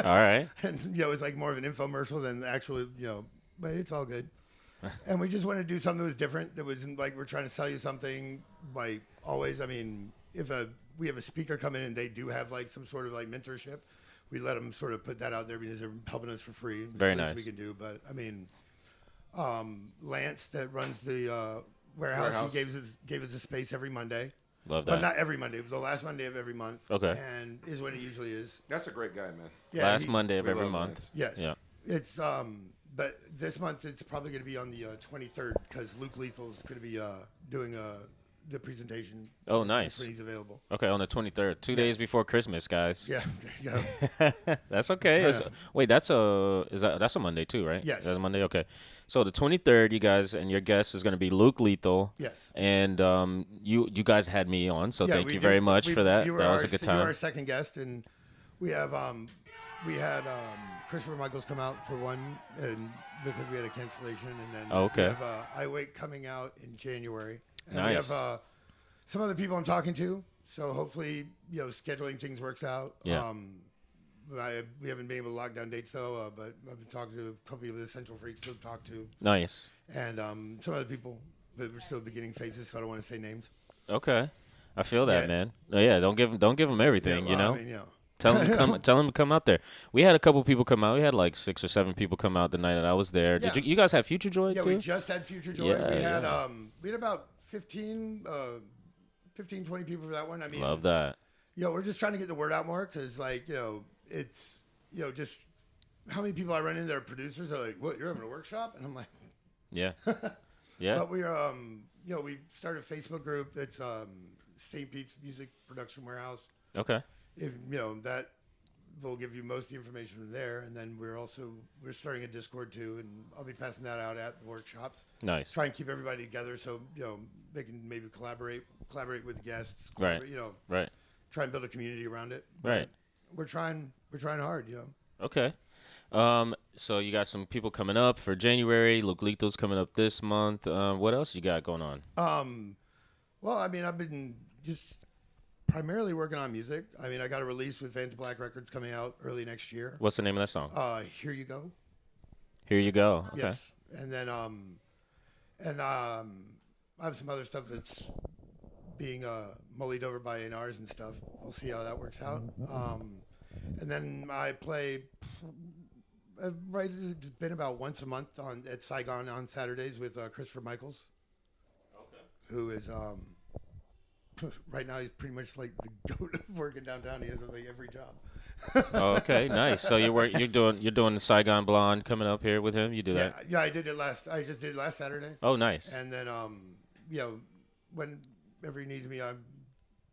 All right.
And, it's like more of an infomercial than the actual, but it's all good. And we just wanted to do something that was different. That wasn't like we're trying to sell you something like always. I mean, if we have a speaker come in and they do have like some sort of like mentorship, we let them sort of put that out there because they're helping us for free. It's
Very
the least
nice.
we can do. But I mean, Lance that runs the warehouse. He gave us a space every Monday.
Love
But
that.
not every Monday. The last Monday of every month.
Okay.
And is when it usually is.
That's a great guy, man.
Yeah,
Last Monday of
we
every
love
month.
Yes.
Yeah.
It's but this month it's probably going to be on the 23rd because Luke Lethal's going to be doing the presentation.
Oh, nice.
When he's available.
Okay, on the 23rd, 2 days before Christmas, guys.
Yeah, there you go.
That's okay.
Yeah.
Wait, that's a Monday too, right?
Yes.
That's a Monday. Okay. So the 23rd, you guys and your guest is going to be Luke Lethal.
Yes.
And you guys had me on, so
Yeah,
thank
we
you
did.
very much for that.
You were
That was
our-
a good
You were
time.
our second guest, and we had Christopher Michaels come out for one, and because we had a cancellation, and then
Oh, okay.
we have I Wait coming out in January. And
Nice.
We have some other people I'm talking to, so hopefully scheduling things works out.
Yeah.
We haven't been able to lock down dates though, but I've been talking to a couple of the Essential Freaks to talk to,
Nice.
and some other people, but we're still beginning phases, so I don't want to say names.
Okay. I feel that,
Yeah.
man. Oh, yeah, don't give them everything,
Yeah,
you
well,
know?
I mean,
Tell them to come. Tell them to come out there. We had a couple people come out. We had like 6 or 7 people come out the night that I was there.
Yeah.
Did you guys have Future Joy
Yeah,
too?
we just had Future Joy.
Yeah,
We had about 15, 20 people for that one. I mean,
Love that.
we're just trying to get the word out more because, it's, just how many people I run into that are producers are like, what, you're having a workshop? And I'm like,
Yeah. Yeah.
but we we started a Facebook group that's St. Pete's Music Production Warehouse.
Okay.
If that will give you most of the information from there, and then we're starting a Discord too, and I'll be passing that out at the workshops.
Nice.
Try and keep everybody together so they can maybe collaborate with guests.
Right. Right.
Try and build a community around it.
Right.
But we're trying hard.
Okay. So you got some people coming up for January. Luke Lethal's coming up this month. What else you got going on?
Well, I mean, I've been just primarily working on music. I mean, I got a release with Vantage Black Records coming out early next year.
What's the name of that song?
Here You Go.
Here You Go. Okay.
Yes. And then I have some other stuff that's being mullied over by A&Rs and stuff. We'll see how that works out. And then I play it's been about once a month at Saigon on Saturdays with Christopher Michaels. Okay. Who is right now he's pretty much like the goat of working downtown. He has like every job.
Okay, nice. So you're doing the Saigon Blonde coming up here with him. You do that?
Yeah, I just did it last Saturday.
Oh, nice.
And then whenever he needs me, I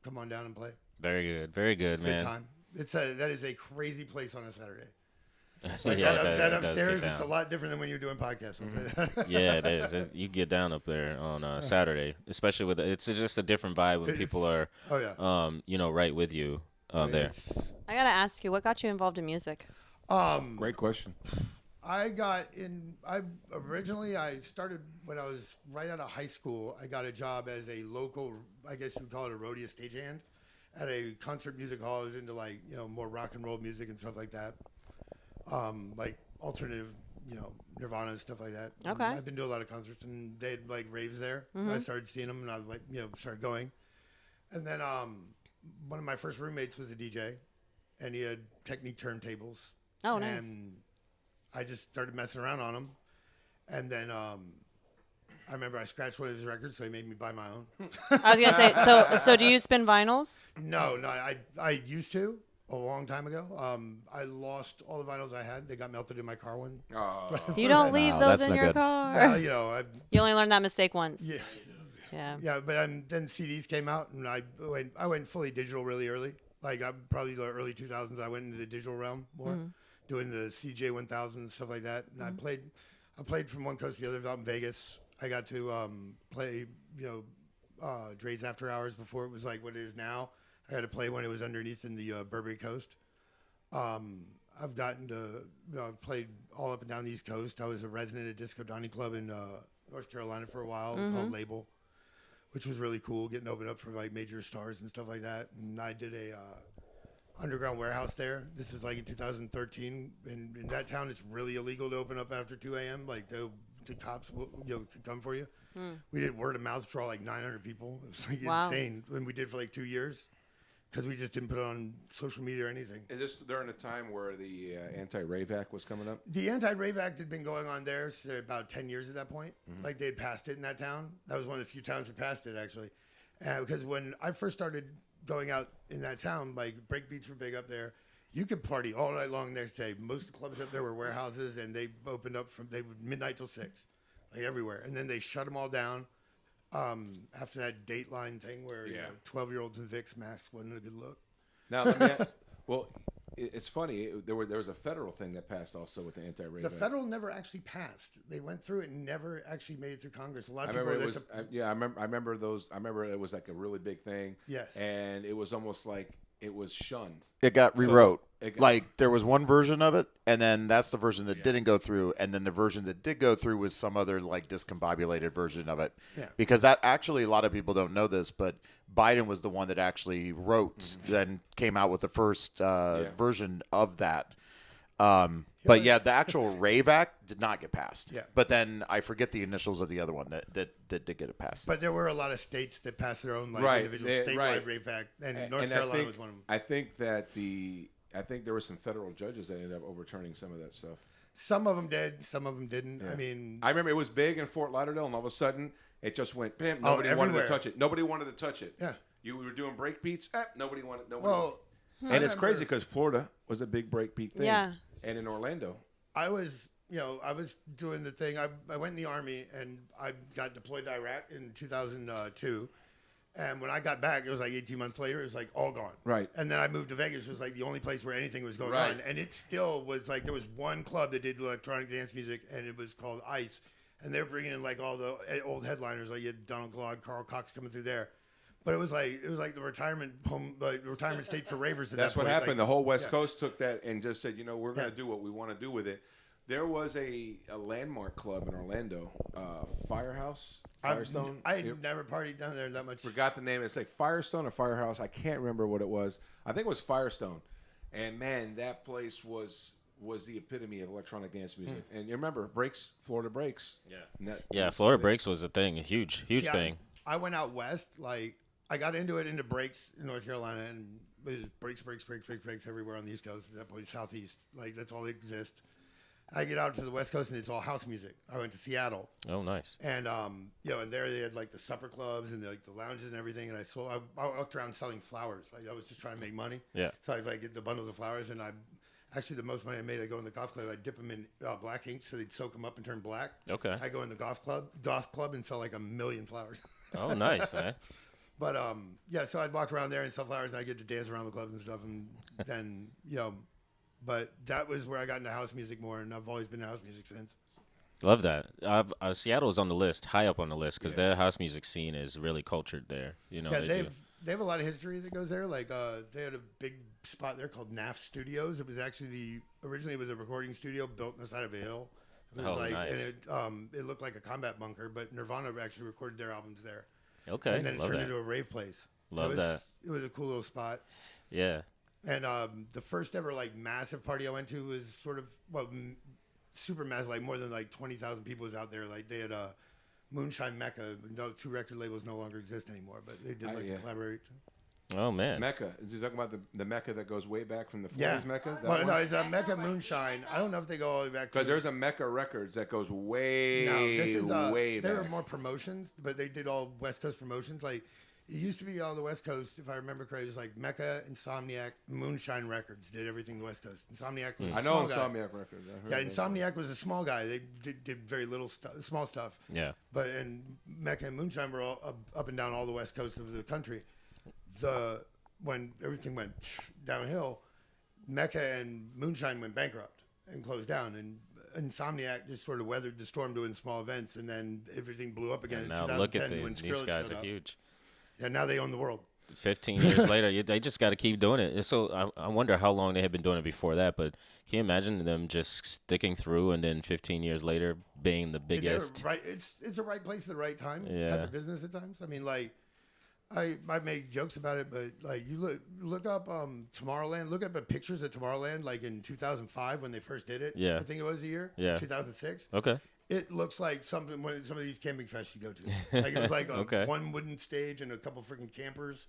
come on down and play.
Very good,
It's a
man.
good time. That is a crazy place on a Saturday.
Yeah,
That
it does
upstairs,
get
it's a
down.
lot different than when you're doing podcasts.
Yeah, it is. You get down up there on Saturday, especially with it's just a different vibe when people are, right with you there.
I gotta ask you, what got you involved in music?
Great question.
I started when I was right out of high school. I got a job as a local, I guess you would call it a rodeo stagehand at a concert music hall. I was into more rock and roll music and stuff like that. Like alternative, Nirvana and stuff like that.
Okay.
I've been to a lot of concerts, and they had like raves there. I started seeing them, and I started going. And then one of my first roommates was a DJ, and he had Technique turntables.
Oh, nice.
And I just started messing around on them, and then I remember I scratched one of his records, so he made me buy my own.
I was gonna say, so do you spin vinyls?
No, I used to. A long time ago. I lost all the vinyls I had. They got melted in my car one.
You don't leave
No,
those
that's
in
not
your
good.
car.
I,
You only learned that mistake once.
yeah,
Yeah.
but then CDs came out, and I went fully digital really early. Like I'm probably the early 2000s. I went into the digital realm more, doing the CJ 1000 and stuff like that. And I played from one coast to the other out in Vegas. I got to play, Dre's After Hours before it was like what it is now. I had to play when it was underneath in the Burberry Coast. I've gotten to, I've played all up and down the East Coast. I was a resident at Disco Donnie Club in North Carolina for a while called Label, which was really cool, getting opened up for like major stars and stuff like that. And I did a underground warehouse there. This was like in 2013. And in that town, it's really illegal to open up after 2 a.m. Like the cops could come for you. We did word of mouth, draw like 900 people. It was like
Wow.
insane. And we did for like 2 years. because we just didn't put it on social media or anything.
Is this during the time where the Anti-Rave Act was coming up?
The Anti-Rave Act had been going on there for about 10 years at that point. Like they had passed it in that town. That was one of the few towns that passed it, actually. Because when I first started going out in that town, like breakbeats were big up there. You could party all night long next day. Most of the clubs up there were warehouses, and they opened up from midnight till 6, like everywhere. And then they shut them all down after that Dateline thing where 12-year-olds in Vicks masks wasn't a good look.
Now, let me ask, well, it's funny. There was a federal thing that passed also with the Anti-Rave Act.
The federal never actually passed. They went through it and never actually made it through Congress. A lot of
I
people.
remember I remember those. I remember it was like a really big thing.
Yes.
And it was almost like it was shunned.
It got rewrote.
It got-
Like there was one version of it, and then that's the version that didn't go through, and then the version that did go through was some other like discombobulated version of it.
Yeah.
Because that actually, a lot of people don't know this, but Biden was the one that actually wrote, then came out with the first version of that. But yeah, the actual Rave Act did not get passed.
Yeah.
But then I forget the initials of the other one that did get it passed.
But there were a lot of states that passed their own like
Right.
individual
They-
statewide
right.
rape act, and
And
North
I
Carolina
think-
was one of them.
I think that I think there were some federal judges that ended up overturning some of that stuff.
Some of them did, some of them didn't.
Yeah.
I mean,
I remember it was big in Fort Lauderdale, and all of a sudden it just went bam. Nobody wanted to
everywhere.
touch it. Nobody wanted to touch it.
Yeah.
You were doing break beats. Nobody wanted.
well,
and it's
remember-
crazy because Florida was a big break beat thing.
Yeah.
And in Orlando.
I was doing the thing. I went in the Army, and I got deployed to Iraq in 2002. And when I got back, it was like 18 months later. It was like all gone.
Right.
And then I moved to Vegas. It was like the only place where anything was going
Right.
on. And it still was like there was one club that did electronic dance music, and it was called Ice. And they were bringing in like all the old headliners, like you had Donald Glaude, Carl Cox coming through there. But it was like the retirement home, like retirement state for ravers. At
That's
that
what
point.
happened.
Like,
The whole West
yeah.
Coast took that and just said, we're going to
Yeah.
do what we want to do with it. There was a landmark club in Orlando, Firestone.
I never partied down there that much.
Forgot the name. It's like Firestone or Firehouse. I can't remember what it was. I think it was Firestone. And man, that place was the epitome of electronic dance music. And you remember Florida Breaks.
Yeah, Florida Breaks was a thing, a huge
See,
thing.
I went out west. Like I got into breaks in North Carolina, and it was breaks everywhere on the East Coast. At that point, Southeast. Like that's all that exists. I get out to the West Coast, and it's all house music. I went to Seattle,
Oh, nice.
and and there they had like the supper clubs and like the lounges and everything. And I walked around selling flowers. Like I was just trying to make money.
Yeah.
So I like get the bundles of flowers, and actually the most money I made. I go in the golf club. I dip them in black ink so they'd soak them up and turn black.
Okay.
I go in the golf club, and sell like 1 million flowers.
Oh, nice, man.
But so I'd walk around there and sell flowers, and I get to dance around the clubs and stuff, and then but that was where I got into house music more, and I've always been into house music since.
Love that. Seattle is on the list, high up on the list, because their house music scene is really cultured there.
Yeah,
they
they have a lot of history that goes there. Like they had a big spot there called NAF Studios. It was actually originally it was a recording studio built on the side of a hill. It was
nice.
And it looked like a combat bunker, but Nirvana actually recorded their albums there.
Okay,
And then it
love
turned
that.
into a rave place.
Love that.
It was a cool little spot.
Yeah.
And the first ever like massive party I went to was sort of super massive, like more than like 20,000 people was out there. Like they had Moonshine Mecca. No, 2 record labels no longer exist anymore, but they did a collaboration.
Oh man.
Mecca. Is you talking about the Mecca that goes way back from the 40s
Yeah,
Mecca?
Well, no, it's a Mecca Moonshine. I don't know if they go all the way back.
Because there's a Mecca Records that goes way,
this is
way
there
back.
were more promotions, but they did all West Coast promotions. Like it used to be on the West Coast, if I remember correctly, it was like Mecca, Insomniac, Moonshine Records did everything the West Coast. Insomniac was a
I know
small guy.
Insomniac Records. I heard
Yeah,
that.
Insomniac was a small guy. They did very little small stuff.
Yeah.
But and Mecca and Moonshine were all up and down all the West Coast of the country. When everything went downhill, Mecca and Moonshine went bankrupt and closed down, and Insomniac just sort of weathered the storm doing small events, and then everything blew up again
And
in
now
2010
look at
when
these
Skrillex
guys
showed
are
up.
huge.
Yeah, now they own the world.
15 years later, they just got to keep doing it. So I wonder how long they had been doing it before that. But can you imagine them just sticking through and then 15 years later being the biggest?
Right, it's the right place at the right time.
Yeah.
Type of business at times. I mean, like I make jokes about it, but like you look up Tomorrowland. Look up the pictures of Tomorrowland, like in 2005 when they first did it.
Yeah.
I think it was the year.
Yeah.
2006.
Okay.
It looks like something when some of these camping fests you go to. Like it was like
Okay.
one wooden stage and a couple freaking campers.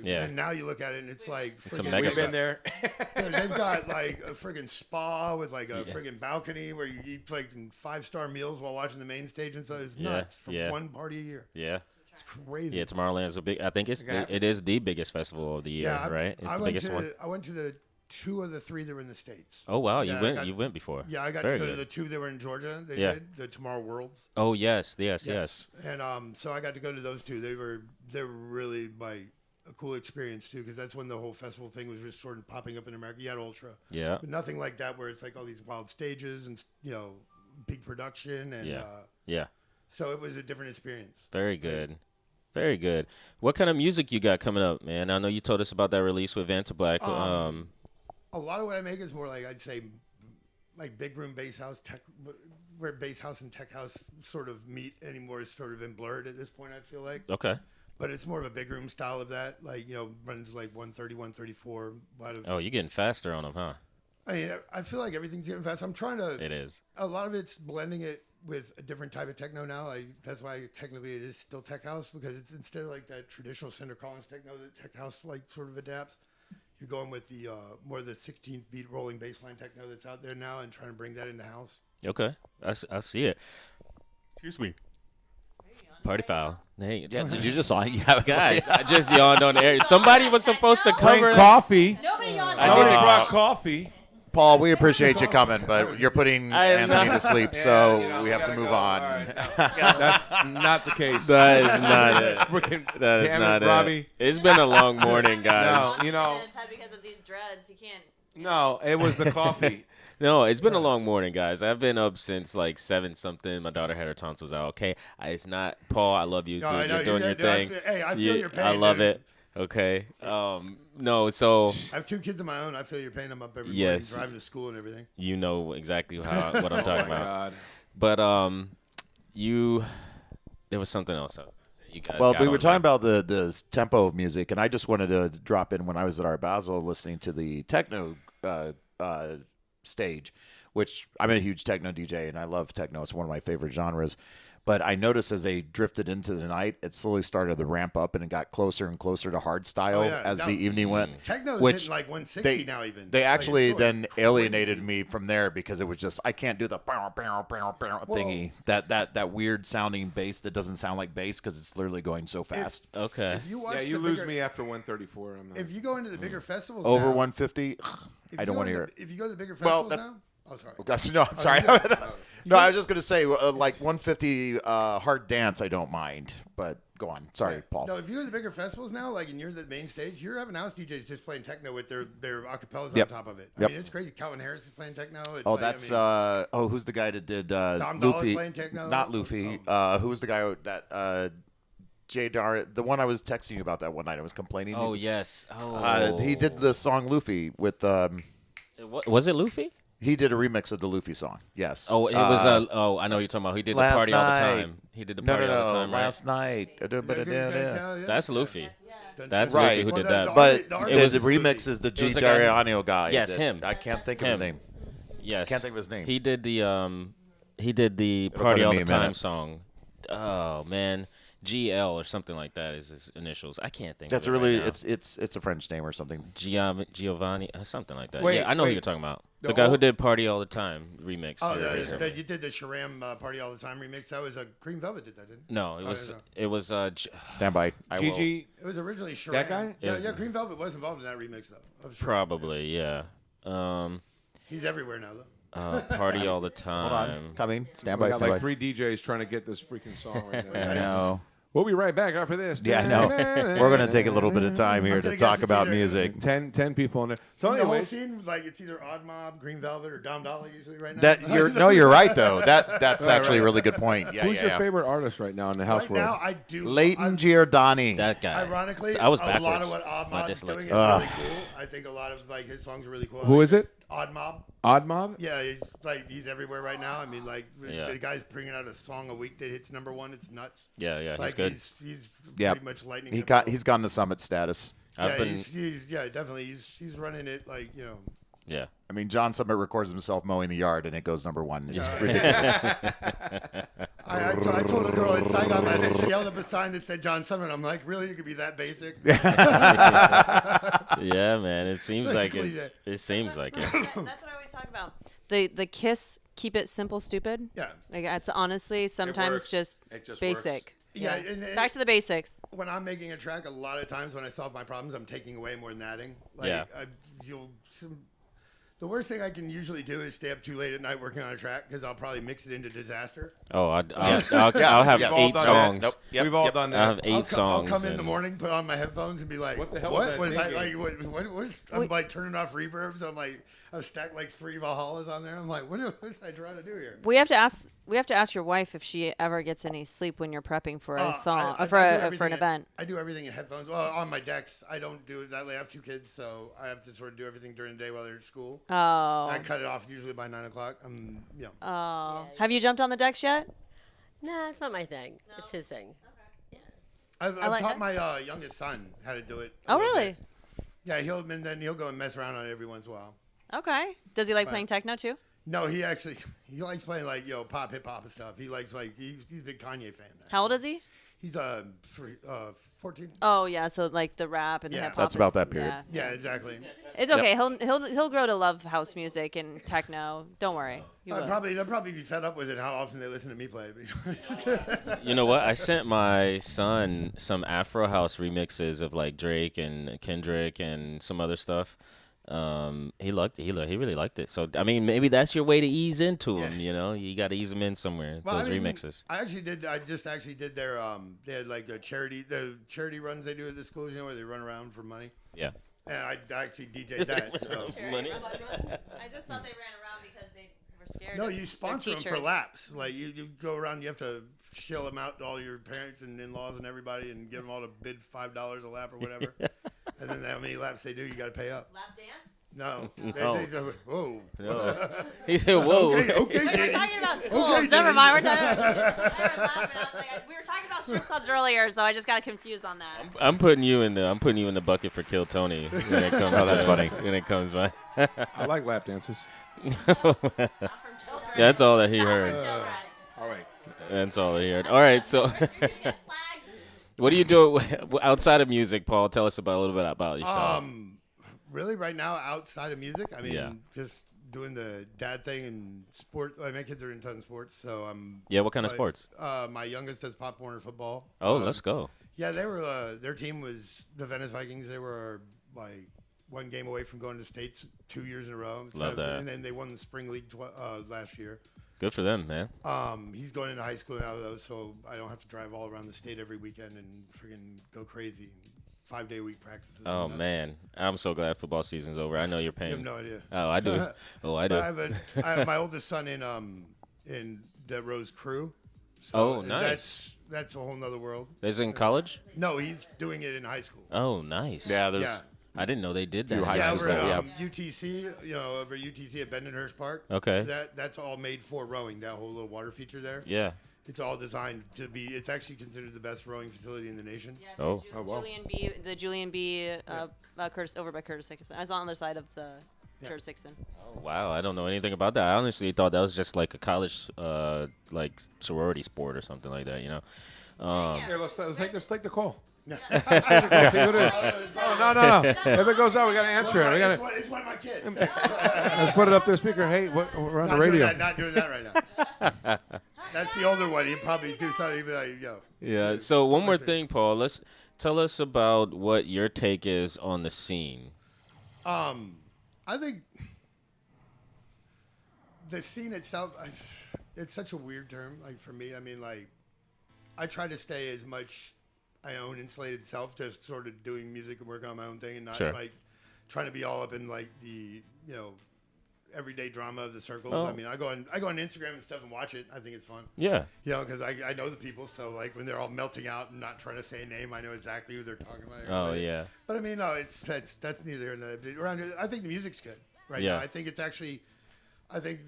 Yeah.
And now you look at it and it's like
It's a
friggin'
mega
We've been there.
they've got like a friggin' spa with like a friggin' balcony where you eat like 5-star meals while watching the main stage and stuff. It's nuts for one party a year.
Yeah.
It's crazy.
Yeah, Tomorrowland's a big. I think it is the biggest festival of the year, right? It's the biggest one.
I went to the 2 of the 3 that were in the States.
Oh wow,
Yeah,
you went before.
Yeah, I got
Very
to go
good.
to the 2 that were in Georgia. They did the Tomorrow Worlds.
Oh yes.
And so I got to go to those 2. They were really like a cool experience too, because that's when the whole festival thing was just sort of popping up in America. You had Ultra,
Yeah.
but nothing like that where it's like all these wild stages and big production and
Yeah.
so it was a different experience.
Very good. Very good. What kind of music you got coming up, man? I know you told us about that release with Vanta Black.
A lot of what I make is more like, I'd say, like big room bass house tech, where bass house and tech house sort of meet anymore is sort of been blurred at this point, I feel like.
Okay.
But it's more of a big room style of that, like, runs like 130, 134. A lot of,
Oh, you're getting faster on them, huh?
I mean, I feel like everything's getting fast. I'm trying to.
It is.
A lot of it's blending it with a different type of techno now. That's why technically it is still tech house, because it's instead of like that traditional Cinder Collins techno that tech house like sort of adapts. You're going with the more of the 16th beat rolling bassline techno that's out there now, and trying to bring that into house.
Okay. I see it. Excuse me. Party foul. Hey,
Yeah, did you just on? Yeah,
guys, I just yawned on the air. Somebody was supposed to cover
Bring
it.
coffee.
Nobody yawned.
Nobody brought coffee.
Paul, we appreciate you coming, but you're putting Anthony to sleep, so we have to move on.
All right, no. That's not the case.
That is not it.
Freaking
That is
damn
not
it, Robbie.
It's been a long morning, guys.
No,
It's had because of these dreads. You can't.
no, it was the coffee.
No, it's been a long morning, guys. I've been up since like 7 something. My daughter had her tonsils out. Okay, it's not Paul. I love you.
No, I know,
You're doing your thing.
I feel your pain.
I love
dude.
it. Okay. No, so
I have 2 kids of my own. I feel your pain. I'm up every
Yes.
morning, driving to school and everything.
you know exactly what I'm talking
Oh, my
about.
God.
But there was something else. You guys
Well,
got
we
on
were talking
there.
about the tempo of music, and I just wanted to drop in when I was at Art Basel listening to the techno stage, which I'm a huge techno DJ, and I love techno. It's one of my favorite genres. But I noticed as they drifted into the night, it slowly started to ramp up, and it got closer and closer to hard style as
Now,
the evening went.
Techno's
Which
hitting like 160
they,
now even.
They
Like,
actually
it's
then
going
alienated
crazy.
me from there because it was just I can't do the thingy, that weird sounding bass that doesn't sound like bass because it's literally going so fast.
Okay.
If you watch
Yeah, you
the
lose
bigger-
me after 134. I'm not.
If you go into the bigger festivals
Over
now,
150,
if
I
you
don't
go
want to
into-
hear it.
If you go to the bigger
Well,
festivals
that-
now, oh sorry.
Gosh, no, I'm sorry.
you
No, I was just gonna say like 150 hard dance. I don't mind, but go on. Sorry, Paul.
No, if you go to the bigger festivals now, like and you're the main stage, you're having house DJs just playing techno with their acapellas
Yep.
on top of it.
Yep.
I mean, it's crazy. Calvin Harris is playing techno. It's
Oh,
like,
that's
I mean,
who's the guy that did
Dom Doll is
Luffy?
playing techno?
Not Luffy. Who was the guy that Jay Dar? The one I was texting you about that one night. I was complaining.
Oh yes. Oh.
He did the song Luffy with.
Was it Luffy?
He did a remix of the Luffy song. Yes.
Oh, it was I know what you're talking about. He did the
Last
party all the
night.
time. He did the
No,
party
no,
all the
no.
time, right?
Last night.
yeah.
That's Luffy.
The-
That's
Right.
Luffy who
Well,
did
the-
that.
the
But
artist- the
the,
artist
the
is
remix
Luffy.
is the
It
G
was the guy-
Dariano guy.
Yes,
that-
him.
I can't think of his
Him.
name.
Yes.
Can't think of his name.
He did the
It'll
party
come to
all
me
the
in a minute.
time song. Oh man, GL or something like that is his initials. I can't think.
That's
of it
really
right now.
it's a French name or something.
Giovanni, something like that.
Wait,
yeah, I know who
wait.
you're talking about.
The
The guy who
old-
did "Party All the Time" remix.
Oh,
recently.
you did the Sharam Party All the Time remix. That was a Cream Velvet did that, didn't it?
No, it was
no.
it was
Stand by. I will.
Gigi.
It was originally Sharam.
That guy?
Yeah,
Is-
yeah. Cream Velvet was involved in that remix though. of Sharam.
probably yeah.
He's everywhere now though.
Party all the
Hold
time.
on. Coming. Stand
We
by.
got
Stand
like
by.
3 DJs trying to get this freaking song right now.
I know.
We'll be right back after this.
Yeah, I know. We're gonna take a little bit of time here
I'm
to
gonna
talk
guess it's
about
either-
music.
10 people in there. So
The whole
anyways,
scene, like it's either Odd Mob, Green Velvet, or Dom Dolly usually right now.
That you're right though. That's actually a
right.
really good point. Yeah,
who's
yeah.
your
yeah.
favorite artist right now in the house
Right
world?
now, I do.
Leighton Giordani.
That guy.
Ironically,
So I was
a lot of
backwards.
what Odd
My
Mob is doing is
dyslexia.
really cool. I think a lot of like his songs are really cool.
Who is it?
Odd Mob.
Odd Mob?
Yeah, he's everywhere right now. I mean, like
Yeah.
the guy's bringing out a song a week that hits #1. It's nuts.
Yeah, yeah, he's
Like
good.
he's
Yeah.
pretty much lightning.
He's gone to summit status.
I've
Yeah,
been
he's definitely he's running it like
Yeah.
I mean, John Summit records himself mowing the yard, and it goes number 1. It's ridiculous.
I told a girl in Saigon last night, she held up a sign that said John Summit. I'm like, really? You could be that basic?
Yeah, man. It seems like it.
Cliche.
It seems like it.
That's what I always talk about. The KISS, keep it simple, stupid.
Yeah.
Like it's honestly sometimes
works.
just
It just
basic.
Yeah, and
Back to the basics.
when I'm making a track, a lot of times when I solve my problems, I'm taking away more than adding. Like,
Yeah.
The worst thing I can usually do is stay up too late at night working on a track because I'll probably mix it into disaster.
Oh, I'll
Yeah,
have
yeah.
8
We've all done
songs.
Nope. Yep.
We've all
Yep.
done
I'll have
that.
8
I'll
songs.
come in the
and-
morning, put on my headphones, and be like,
What the hell
What
was I
was I
thinking?
like? What was? I'm like turning off reverbs. I'm like, I've stacked like 3 Valhallas on there. I'm like, what was I trying to do here?
We have to ask your wife if she ever gets any sleep when you're prepping for a song
I
for
do
an
everything
event.
I do everything in headphones. Well, on my decks, I don't do it that late. I have 2 kids, so I have to sort of do everything during the day while they're at school.
Oh.
I cut it off usually by 9 o'clock.
Oh. Have you jumped on the decks yet?
Nah, it's not my thing. It's his thing.
I've
like
taught
that.
my youngest son how to do it. a
Oh,
little
really?
bit. Yeah, he'll go and mess around on it every once in a while.
Okay. Does he like
Right.
playing techno too?
No, he likes playing like pop, hip hop and stuff. He likes he's a big Kanye fan.
How old is he?
He's 14.
Oh yeah, so like the rap and the
Yeah.
hip hop.
That's about that period.
Yeah, exactly.
It's okay. He'll grow to love house music and techno. Don't worry. He will.
They'll probably be fed up with it how often they listen to me play.
You know what? I sent my son some Afro House remixes of like Drake and Kendrick and some other stuff. He really liked it. So I mean, maybe that's your way to ease into him. You know, you got to ease him in somewhere.
Well,
those
I mean,
remixes.
I just actually did their they had like the charity runs they do at the schools, where they run around for money.
Yeah.
And I actually DJ'd that. So
Money.
I just thought they ran around because they were scared.
no,
of
you
their
sponsor them for
teachers.
laps. Like you go around, you have to shill them out to all your parents and in-laws and everybody, and give them all to bid $5 a lap or whatever. And then how many laps they do, you got to pay up.
Lap dance.
No.
No.
They go, whoa.
No. He said, "Whoa."
Okay,
We're
Diddy.
talking about schools.
Okay,
Never
Diddy.
mind. We're talking about. I was laughing. I was like, we were talking about strip clubs earlier, so I just got confused on that.
I'm putting you in the bucket for Kill Tony when it comes.
Oh, that's funny.
When it comes by.
I like lap dances.
Not from children.
That's all that he
Not from
heard.
children.
All right.
That's all he heard. All right, so
You're gonna get flagged.
what do you do outside of music, Paul? Tell us a little bit about yourself.
Really, right now, outside of music, I mean,
Yeah.
just doing the dad thing and sport. Like, my kids are in tons of sports, so I'm.
Yeah, what kind of
like,
sports?
My youngest does Pop Warner football.
Oh, let's go.
Yeah, they were. Their team was the Venice Vikings. They were like 1 game away from going to states 2 years in a row. It's
Love that.
And then they won the spring league last year.
Good for them, man.
He's going into high school now, though, so I don't have to drive all around the state every weekend and freaking go crazy. 5-day-a-week practices.
Oh
and that's-
man, I'm so glad football season's over. I know you're
You
paying.
have no idea.
Oh, I do. Oh, I do.
I have my oldest son in the Rose crew. So
Oh, nice.
That's a whole nother world.
Is it in college?
No, he's doing it in high school.
Oh, nice.
Yeah, there's
Yeah.
I didn't know they did that.
Few high
Yeah,
school,
over at
yeah.
UTC, over UTC at Bendenhurst Park.
Okay.
That's all made for rowing. That whole little water feature there.
Yeah.
It's all designed to be. It's actually considered the best rowing facility in the nation.
Yeah,
Oh.
wow.
Julian B. Curtis over by Curtis Hickson. I was on the other side of the Curtis Hickson.
Oh, wow, I don't know anything about that. I honestly thought that was just like a college, like sorority sport or something like that. You know.
Here, let's take the call. See who it is. Oh, no. If it goes out, we got to answer it. We got to
It's one of my kids.
let's put it up to the speaker. Hey, we're on the radio.
Not doing that right now. That's the older one. He'd probably do something. He'd be like, yo.
Yeah. So one more thing, Paul. Let's tell us about what your take is on the scene.
I think the scene itself, it's such a weird term. Like for me, I mean, like I try to stay as much my own insulated self, just sort of doing music and working on my own thing, and not
Sure.
like trying to be all up in like the everyday drama of the circles.
Oh.
I mean, I go on Instagram and stuff and watch it. I think it's fun.
Yeah.
Because I know the people, so like when they're all melting out and not trying to say a name, I know exactly who they're talking about.
Oh, yeah.
But I mean, no, that's neither here nor there. Around here, I think the music's good right
Yeah.
now. I think it's actually, I think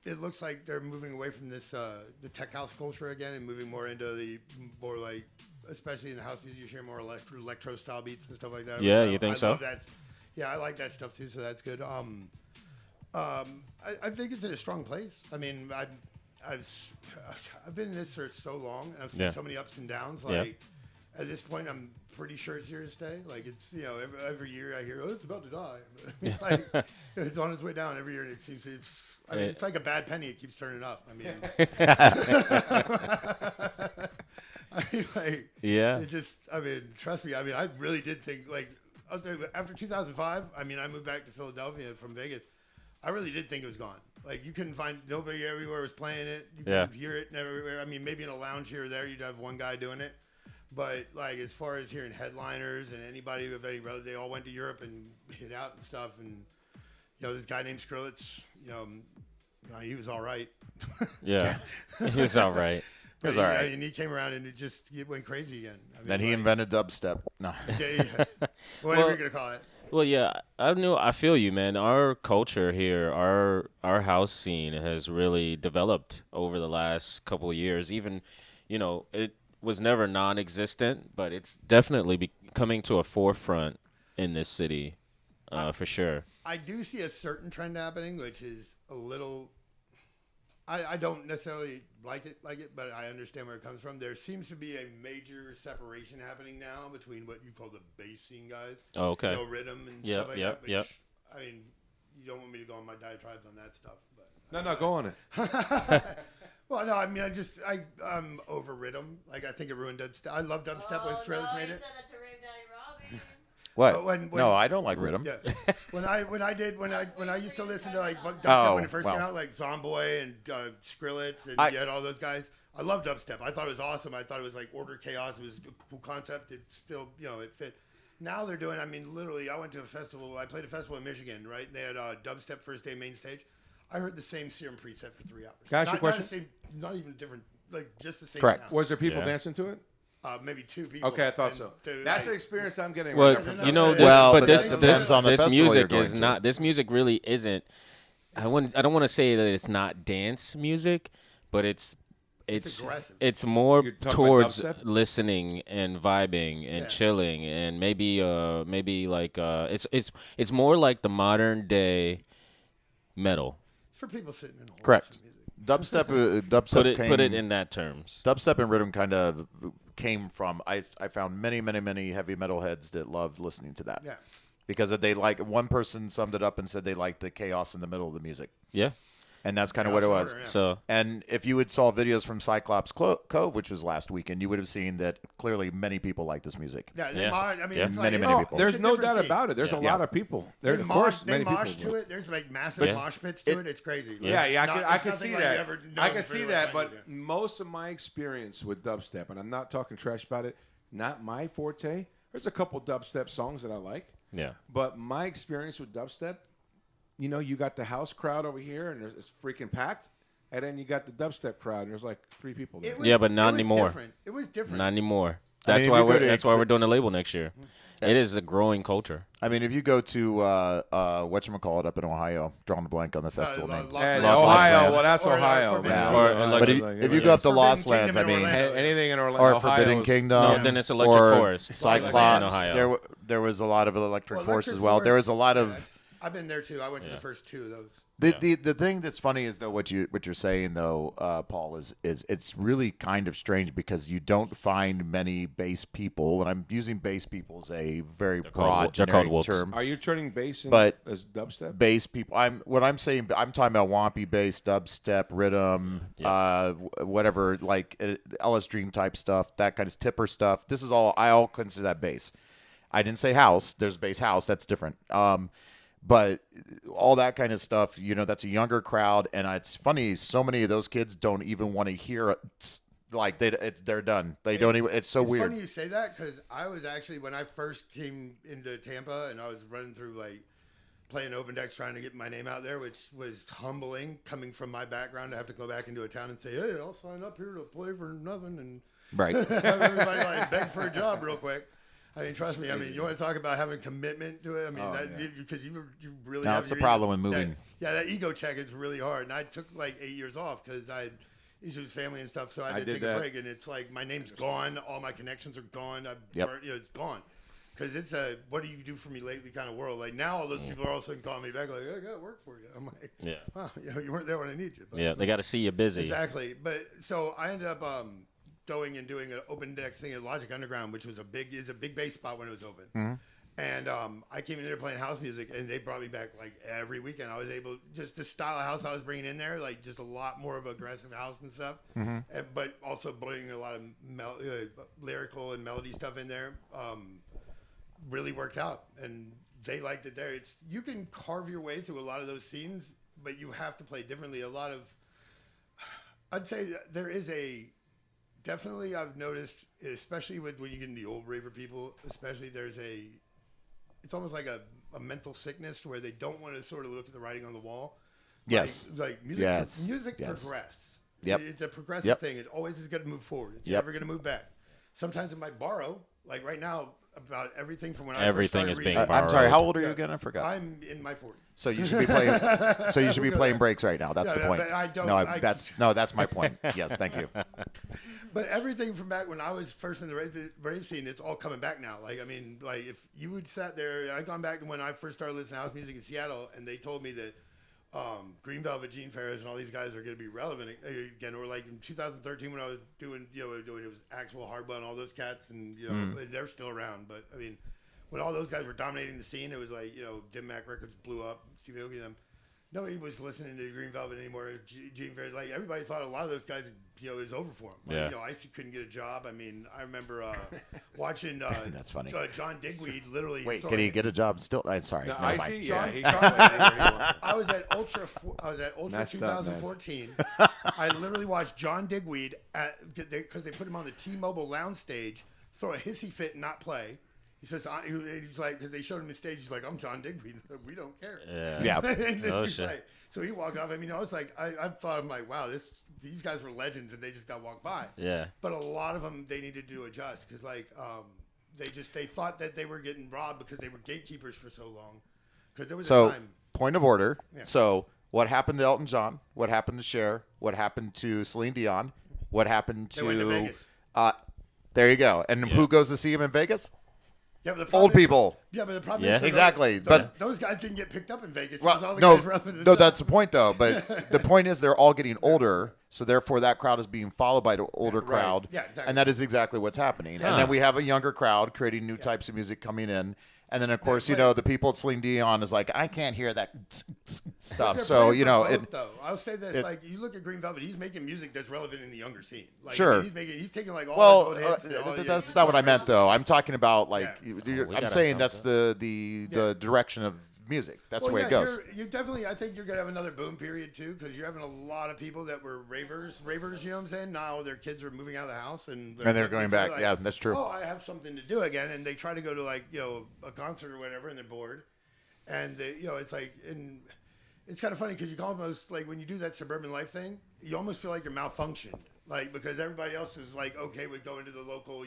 it looks like they're moving away from this the tech house culture again and moving more into the more like, especially in the house music, you hear more electro style beats and stuff like that.
Yeah,
which
you think
I
so?
love that. Yeah, I like that stuff too, so that's good. I think it's in a strong place. I mean, I've been in this for so long, and I've seen so many ups and downs. Like at this point, I'm pretty sure it's here to stay. Like it's every year I hear, oh, it's about to die. Like it's on its way down every year, and it seems it's like a bad penny. It keeps turning up. I mean, it just. I mean, trust me. I mean, I really did think like after 2005. I mean, I moved back to Philadelphia from Vegas. I really did think it was gone. Like you couldn't find nobody everywhere was playing it. You couldn't hear it everywhere. I mean, maybe in a lounge here or there, you'd have one guy doing it. But like as far as hearing headliners and anybody with any brothers, they all went to Europe and hit out and stuff. And this guy named Skrillex, he was all right.
Yeah, he was all right.
It was all right.
And he came around and it went crazy again. I mean,
then he invented dubstep. No.
Whatever you're gonna call it.
Well, yeah, I feel you, man. Our culture here, our house scene has really developed over the last couple of years. Even, it was never non-existent, but it's definitely coming to a forefront in this city, for sure.
I do see a certain trend happening, which is a little. I don't necessarily like it, but I understand where it comes from. There seems to be a major separation happening now between what you call the bass scene guys.
Oh, okay.
Rhythm and stuff like that. Which, I mean, you don't want me to go on my diatribes on that stuff, but
No, go on it.
Well, no, I mean, I'm over rhythm. Like, I think it ruined dubstep. I love dubstep when Skrillex made it.
What?
When,
no, I don't like rhythm.
Yeah. when I used to listen to like dubstep when it first came out, like Zomboy and Skrillex and you had all those guys. I love dubstep. I thought it was awesome. I thought it was like order chaos. It was a cool concept. It still, it fit. Now they're doing. I mean, literally, I went to a festival. I played a festival in Michigan, right? They had dubstep first day main stage. I heard the same Serum preset for 3 hours.
Can I ask you a question?
Not even different. Like just the same.
Correct.
Sound.
Was there people dancing to it?
Maybe 2 people.
Okay, I thought so.
That's
the experience I'm getting.
Well,
right now.
this music is not. This music really isn't. I don't want to say that it's not dance music, but it's more towards listening and vibing and chilling and maybe like it's more like the modern day metal.
It's for people sitting in a
Correct. Dubstep
put it in that terms.
Dubstep and rhythm kind of came from. I found many heavy metal heads that loved listening to that.
Yeah.
Because they one person summed it up and said they liked the chaos in the middle of the music.
Yeah.
And that's kind of what it was.
Yeah.
So,
and if you saw videos from Cyclops Cove, which was last weekend, you would have seen that clearly many people like this music.
Yeah,
Yeah.
I mean,
Yeah.
it's
Many
like,
people.
There's no doubt
scene.
about it. There's a lot of people. There's of course many people.
Mosh to it. There's like massive mosh pits to it. It's crazy.
I can see that. I can see that. But
yeah.
most of my experience with dubstep, and I'm not talking trash about it, not my forte. There's a couple dubstep songs that I like.
Yeah.
But my experience with dubstep, you got the house crowd over here, and it's freaking packed. And then you got the dubstep crowd, and there's like 3 people there.
But not anymore.
It was different.
Not anymore. That's why we're doing a label next year. It is a growing culture.
I mean, if you go to whatchamacallit up in Ohio, drawing a blank on the festival name.
Ohio. Well, that's Ohio, man.
But if you go up to Lost Lands, I mean,
anything in Orlando,
or Forbidden Kingdom,
no, then it's Electric Forest.
Cyclops. There was a lot of Electric Forest as well. There was a lot of.
I've been there too. I went to the first 2 of those.
The thing that's funny is though what you're saying though, Paul, is it's really kind of strange because you don't find many bass people, and I'm using bass people as a very broad generic term.
Are you turning bass as dubstep?
Bass people. I'm talking about wompy bass, dubstep, rhythm, whatever, like Ellis Dream type stuff, that kind of tipper stuff. This is all I consider that bass. I didn't say house. There's bass house. That's different. But all that kind of stuff, that's a younger crowd, and it's funny. So many of those kids don't even want to hear it. Like they're done. They don't even. It's so weird.
It's funny you say that because I was actually when I first came into Tampa and I was running through like playing open decks trying to get my name out there, which was humbling coming from my background to have to go back into a town and say, "Hey, I'll sign up here to play for nothing," and have everybody like beg for a job real quick. I mean, trust me. I mean, you want to talk about having commitment to it? I mean, because you really.
Now,
have
it's the problem with moving.
That ego check is really hard, and I took like 8 years off because I had issues with family and stuff. So I had to take a break, and it's like my name's gone, all my connections are gone. It's gone, because it's a what do you do for me lately kind of world. Like now, all those people are all of a sudden calling me back like, I got work for you. I'm like,
Yeah.
wow, you weren't there when I need you. But,
Yeah, they got to see you busy.
Exactly. But so I ended up going and doing an open deck thing at Logic Underground, which was a big bass spot when it was open. And I came in there playing house music, and they brought me back like every weekend. I was able just the style of house I was bringing in there, like just a lot more of aggressive house and stuff, but also bringing a lot of lyrical and melody stuff in there. Really worked out, and they liked it there. It's you can carve your way through a lot of those scenes, but you have to play differently. I'd say that there is definitely I've noticed, especially when you get into the old raver people, especially it's almost like a mental sickness where they don't want to sort of look at the writing on the wall.
Yes.
Like music progresses.
Yep.
It's a progressive thing. It always is going to move forward. It's never going to move back. Sometimes it might borrow. Like right now, about everything from when
everything
I
is
first
being
started
borrowed.
I'm sorry. How old are you again? I forgot.
I'm in my 40s.
So you should be playing. So you should be playing breaks right now. That's the point.
But I don't.
That's my point. Yes, thank you.
But everything from back when I was first in the rave scene, it's all coming back now. Like I mean, like if you would sat there, I'd gone back to when I first started listening to house music in Seattle, and they told me that Green Velvet, Gene Ferris, and all these guys are going to be relevant again. Or like in 2013 when I was doing it was Axel Hardwell and all those cats, and they're still around. But I mean, when all those guys were dominating the scene, it was like Dim Mak Records blew up, Steve Aoki them. Nobody was listening to Green Velvet anymore. Gene Ferris, like everybody thought a lot of those guys, it was over for them. Like, Icy couldn't get a job. I mean, I remember watching.
That's funny.
John Digweed literally.
Wait, can he get a job still? I'm sorry.
No,
never
Icy,
mind.
yeah.
I was at Ultra.
Messed
2014. I literally watched John Digweed because they put him on the T-Mobile lounge stage, throw a hissy fit and not play. He says, he's like, because they showed him the stage, he's like, I'm John Digby. We don't care.
Yeah.
And
Oh,
he's
shit.
like, so he walked off. I mean, I was like, I thought, I'm like, wow, these guys were legends and they just got walked by.
Yeah.
But a lot of them, they needed to adjust because, like, they thought that they were getting robbed because they were gatekeepers for so long. Because there was a time.
Point of order.
Yeah.
So what happened to Elton John? What happened to Cher? What happened to Celine Dion? What happened to...
They went to Vegas.
There you go. And who goes to see him in Vegas?
Yeah, but the problem
Old
is-
people.
Yeah, but the problem
Yeah.
is...
Exactly,
those guys didn't get picked up in Vegas.
Well,
All the
no,
guys were up in the
no, that's the point, though. But the point is they're all getting older, so therefore that crowd is being followed by the older crowd.
Yeah, exactly.
And that is exactly what's happening. And then we have a younger crowd creating new types of music coming in. And then, of course, the people at Celine Dion is like, I can't hear that stuff.
They're
So,
playing for both,
it,
though. I'll say this, like, you look at Green Velvet, he's making music that's relevant in the younger scene. Like,
Sure.
I mean, he's taking, like, all
well,
his old hits and all-
that's not what I meant, though. I'm talking about, like,
Yeah.
We
I'm
gotta
saying
come
that's the direction of music. That's the way it goes.
You definitely, I think you're going to have another boom period, too, because you're having a lot of people that were ravers, you know what I'm saying? Now their kids are moving out of the house. And
they're going back.
like,
Yeah, that's true.
Oh, I have something to do again. And they try to go to, like, a concert or whatever, and they're bored. And, it's like, and it's kind of funny because you can almost, like, when you do that suburban life thing, you almost feel like you're malfunctioned. Like, because everybody else is, like, okay with going to the local,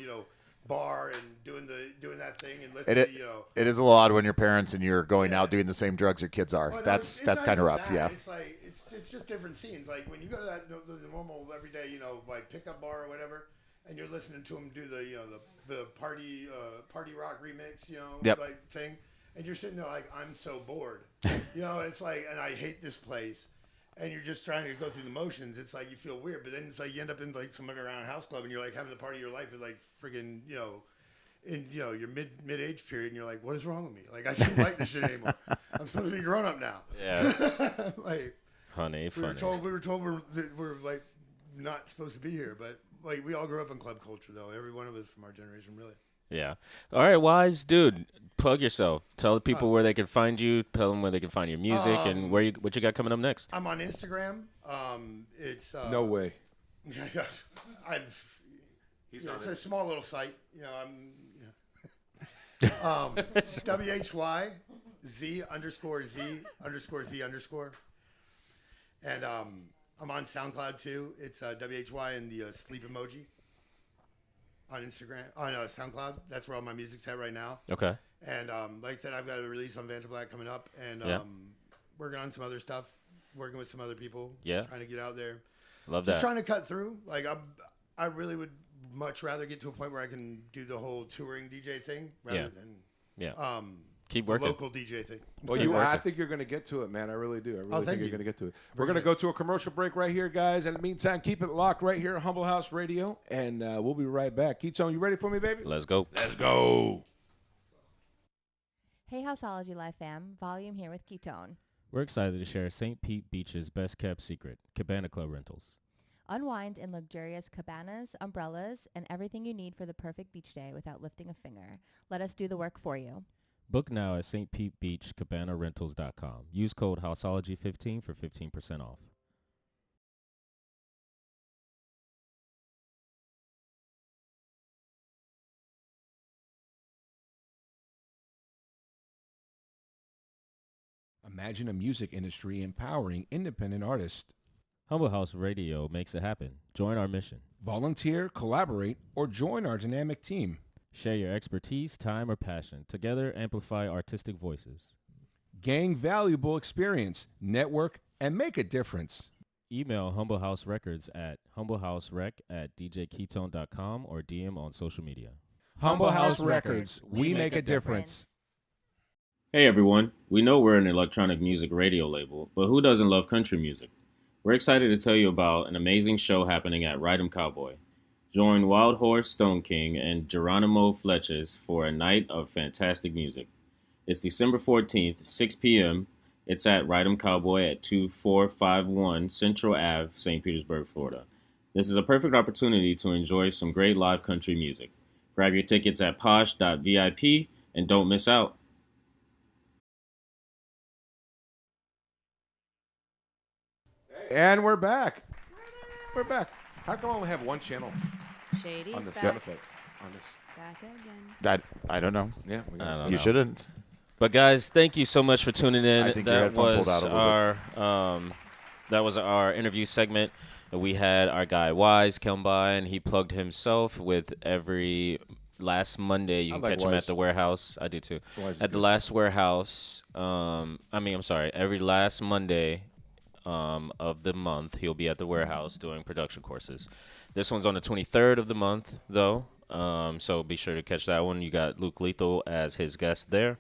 bar and doing that thing and listening to,
It is a lot when your parents and you're going out doing the same drugs your kids are.
Well, no,
that's
it's not
kind of
even
rough.
that.
Yeah.
It's like it's just different scenes. Like when you go to that the normal everyday like pickup bar or whatever, and you're listening to them do the party rock remix
Yep.
like thing, and you're sitting there like I'm so bored. It's like and I hate this place. And you're just trying to go through the motions. It's like you feel weird, but then it's like you end up in like some underground house club, and you're like having the party of your life with like friggin' in your mid age period, and you're like, what is wrong with me? Like I shouldn't like this shit anymore. I'm supposed to be grown up now.
Yeah.
Like
Funny.
we were told we're like not supposed to be here, but like we all grew up in club culture though. Every one of us from our generation, really.
Yeah. All right, Whyzzz, dude, plug yourself. Tell the people where they can find you. Tell them where they can find your music and what you got coming up next.
I'm on Instagram. It's
No way.
It's a small little site. It's WHYZ_Z_Z_. And I'm on SoundCloud too. It's WHY and the sleep emoji on Instagram, on SoundCloud. That's where all my music's at right now.
Okay.
And like I said, I've got a release on Vantablack coming up, and working on some other stuff, working with some other people.
Yeah.
Trying to get out there.
Love
Just
that.
trying to cut through. Like I really would much rather get to a point where I can do the whole touring DJ thing rather than
keep
the
working.
local DJ thing.
Well, I think you're going to get to it, man. I really do. I really think you're going to get to it. We're going to go to a commercial break right here, guys. In the meantime, keep it locked right here at Humble House Radio, and we'll be right back. Ketone, you ready for me, baby?
Let's go.
Let's go.
Hey, Houseology Live fam. Volume here with Ketone.
We're excited to share St. Pete Beach's best-kept secret, Cabana Club Rentals.
Unwind in luxurious cabanas, umbrellas, and everything you need for the perfect beach day without lifting a finger. Let us do the work for you.
Book now at stpetebeachcabanarentals.com. Use code Houseology15 for 15% off.
Imagine a music industry empowering independent artists.
Humble House Radio makes it happen. Join our mission.
Volunteer, collaborate, or join our dynamic team.
Share your expertise, time, or passion. Together, amplify artistic voices.
Gain valuable experience, network, and make a difference.
Email Humble House Records at humblehouse@djketone.com or DM on social media.
Humble House Records, we make a difference.
Hey everyone, we know we're an electronic music radio label, but who doesn't love country music? We're excited to tell you about an amazing show happening at Ride 'em Cowboy. Join Wild Horse Stone King and Geronimo Fletches for a night of fantastic music. It's December 14th, 6 p.m. It's at Ride 'em Cowboy at 2451 Central Ave, St. Petersburg, Florida. This is a perfect opportunity to enjoy some great live country music. Grab your tickets at posh.vip and don't miss out.
And we're back. We're back. How come I only have one channel
Shady's
on the
back.
sound effect? On this?
Back again.
That I don't know.
Yeah, we got
I don't
You
know.
shouldn't.
But guys, thank you so much for tuning in.
I think your headphone pulled out a little
That was our interview segment. We had our guy Whyzzz come by, and he plugged himself with every last Monday. You
I
can
like
catch him at
Whyzzz.
the warehouse. I do too.
Whyzzz is
At the
good.
last warehouse. Every last Monday of the month, he'll be at the warehouse doing production courses. This one's on the 23rd of the month, though. So be sure to catch that one. You got Luke Lethal as his guest there.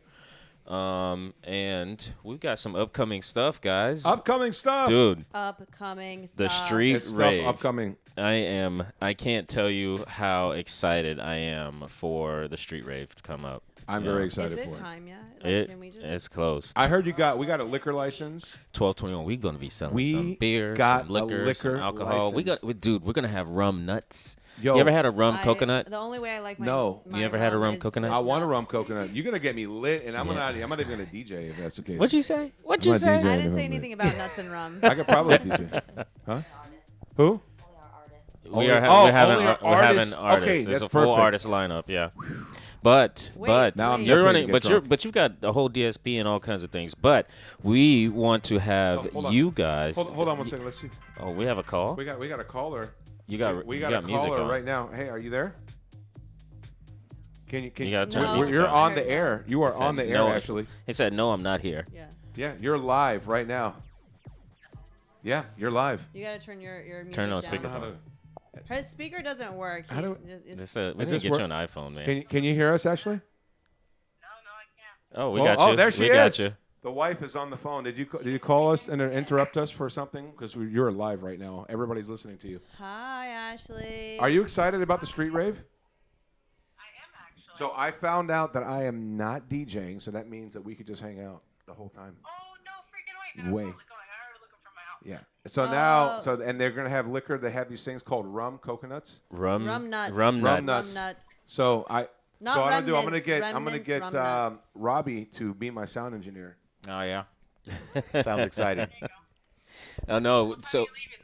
And we've got some upcoming stuff, guys.
Upcoming stuff.
Dude,
Upcoming stuff.
the street
It's stuff
rave.
upcoming.
I can't tell you how excited I am for the street rave to come up.
I'm
Yeah.
very
Is
excited
it
for it.
time yet? Like,
It,
can we just?
it's close.
I heard we got a liquor license.
12/21. We're gonna be selling
We
some beer,
got
some
a
liquor, some
liquor
alcohol.
license.
We're gonna have rum nuts.
Yo,
You ever had a rum coconut?
The only way I like my
No.
my
You ever had a rum
is
coconut?
with
I want a rum
nuts.
coconut. You're gonna get me lit, and I'm
Yeah,
not
it's
even gonna DJ if that's the case.
What'd you say? What'd
I'm
you
not
say?
DJing
I didn't
if
say
I'm
anything
lit.
about nuts and rum.
I could probably DJ. Huh? Who?
We are
oh,
we're having
only
we're
artists.
having artists.
Okay,
It's
that's
a full
perfect.
artist lineup, yeah. But
Wait,
Now I'm
you're
definitely
running,
gonna get
but you've got the whole DSP and all kinds of things. But we want to have
hold on.
you guys.
Hold on one second. Let's see.
Oh, we have a call.
We got a caller.
You got
We
you
got
got
a
music
caller
on.
right now. Hey, are you there? Can you
gotta turn the
No.
music
You're
on.
on the air. You are
He said
on the air,
no.
actually.
He said, "No, I'm not here."
Yeah.
Yeah, you're live right now. Yeah, you're live.
You gotta turn your music
Turn on
down.
speakerphone.
His speaker doesn't work.
How do-
This we
Does
need to
this
get
work?
you an iPhone, man.
Can you hear us, Ashley?
Oh, we
Well,
got you.
there she
we
is.
got you.
The wife is on the phone. Did you call us and interrupt us for something? Because you're live right now. Everybody's listening to you.
Hi, Ashley.
Are you excited about the street rave? I am actually. So I found out that I am not DJing, so that means that we could just hang out the whole time.
Oh, no freaking way.
Way.
I'm totally going. I already looking from my house.
Yeah. So now, and they're gonna have liquor. They have these things called rum coconuts.
Rum
nuts.
Rum
Rum
nuts.
nuts.
Rum nuts.
So
Not
so what I'm
rum
gonna do, I'm
mints,
gonna
mints,
get
rum nuts.
Robbie to be my sound engineer.
Oh yeah. Sounds exciting.
Oh no. So
You leaving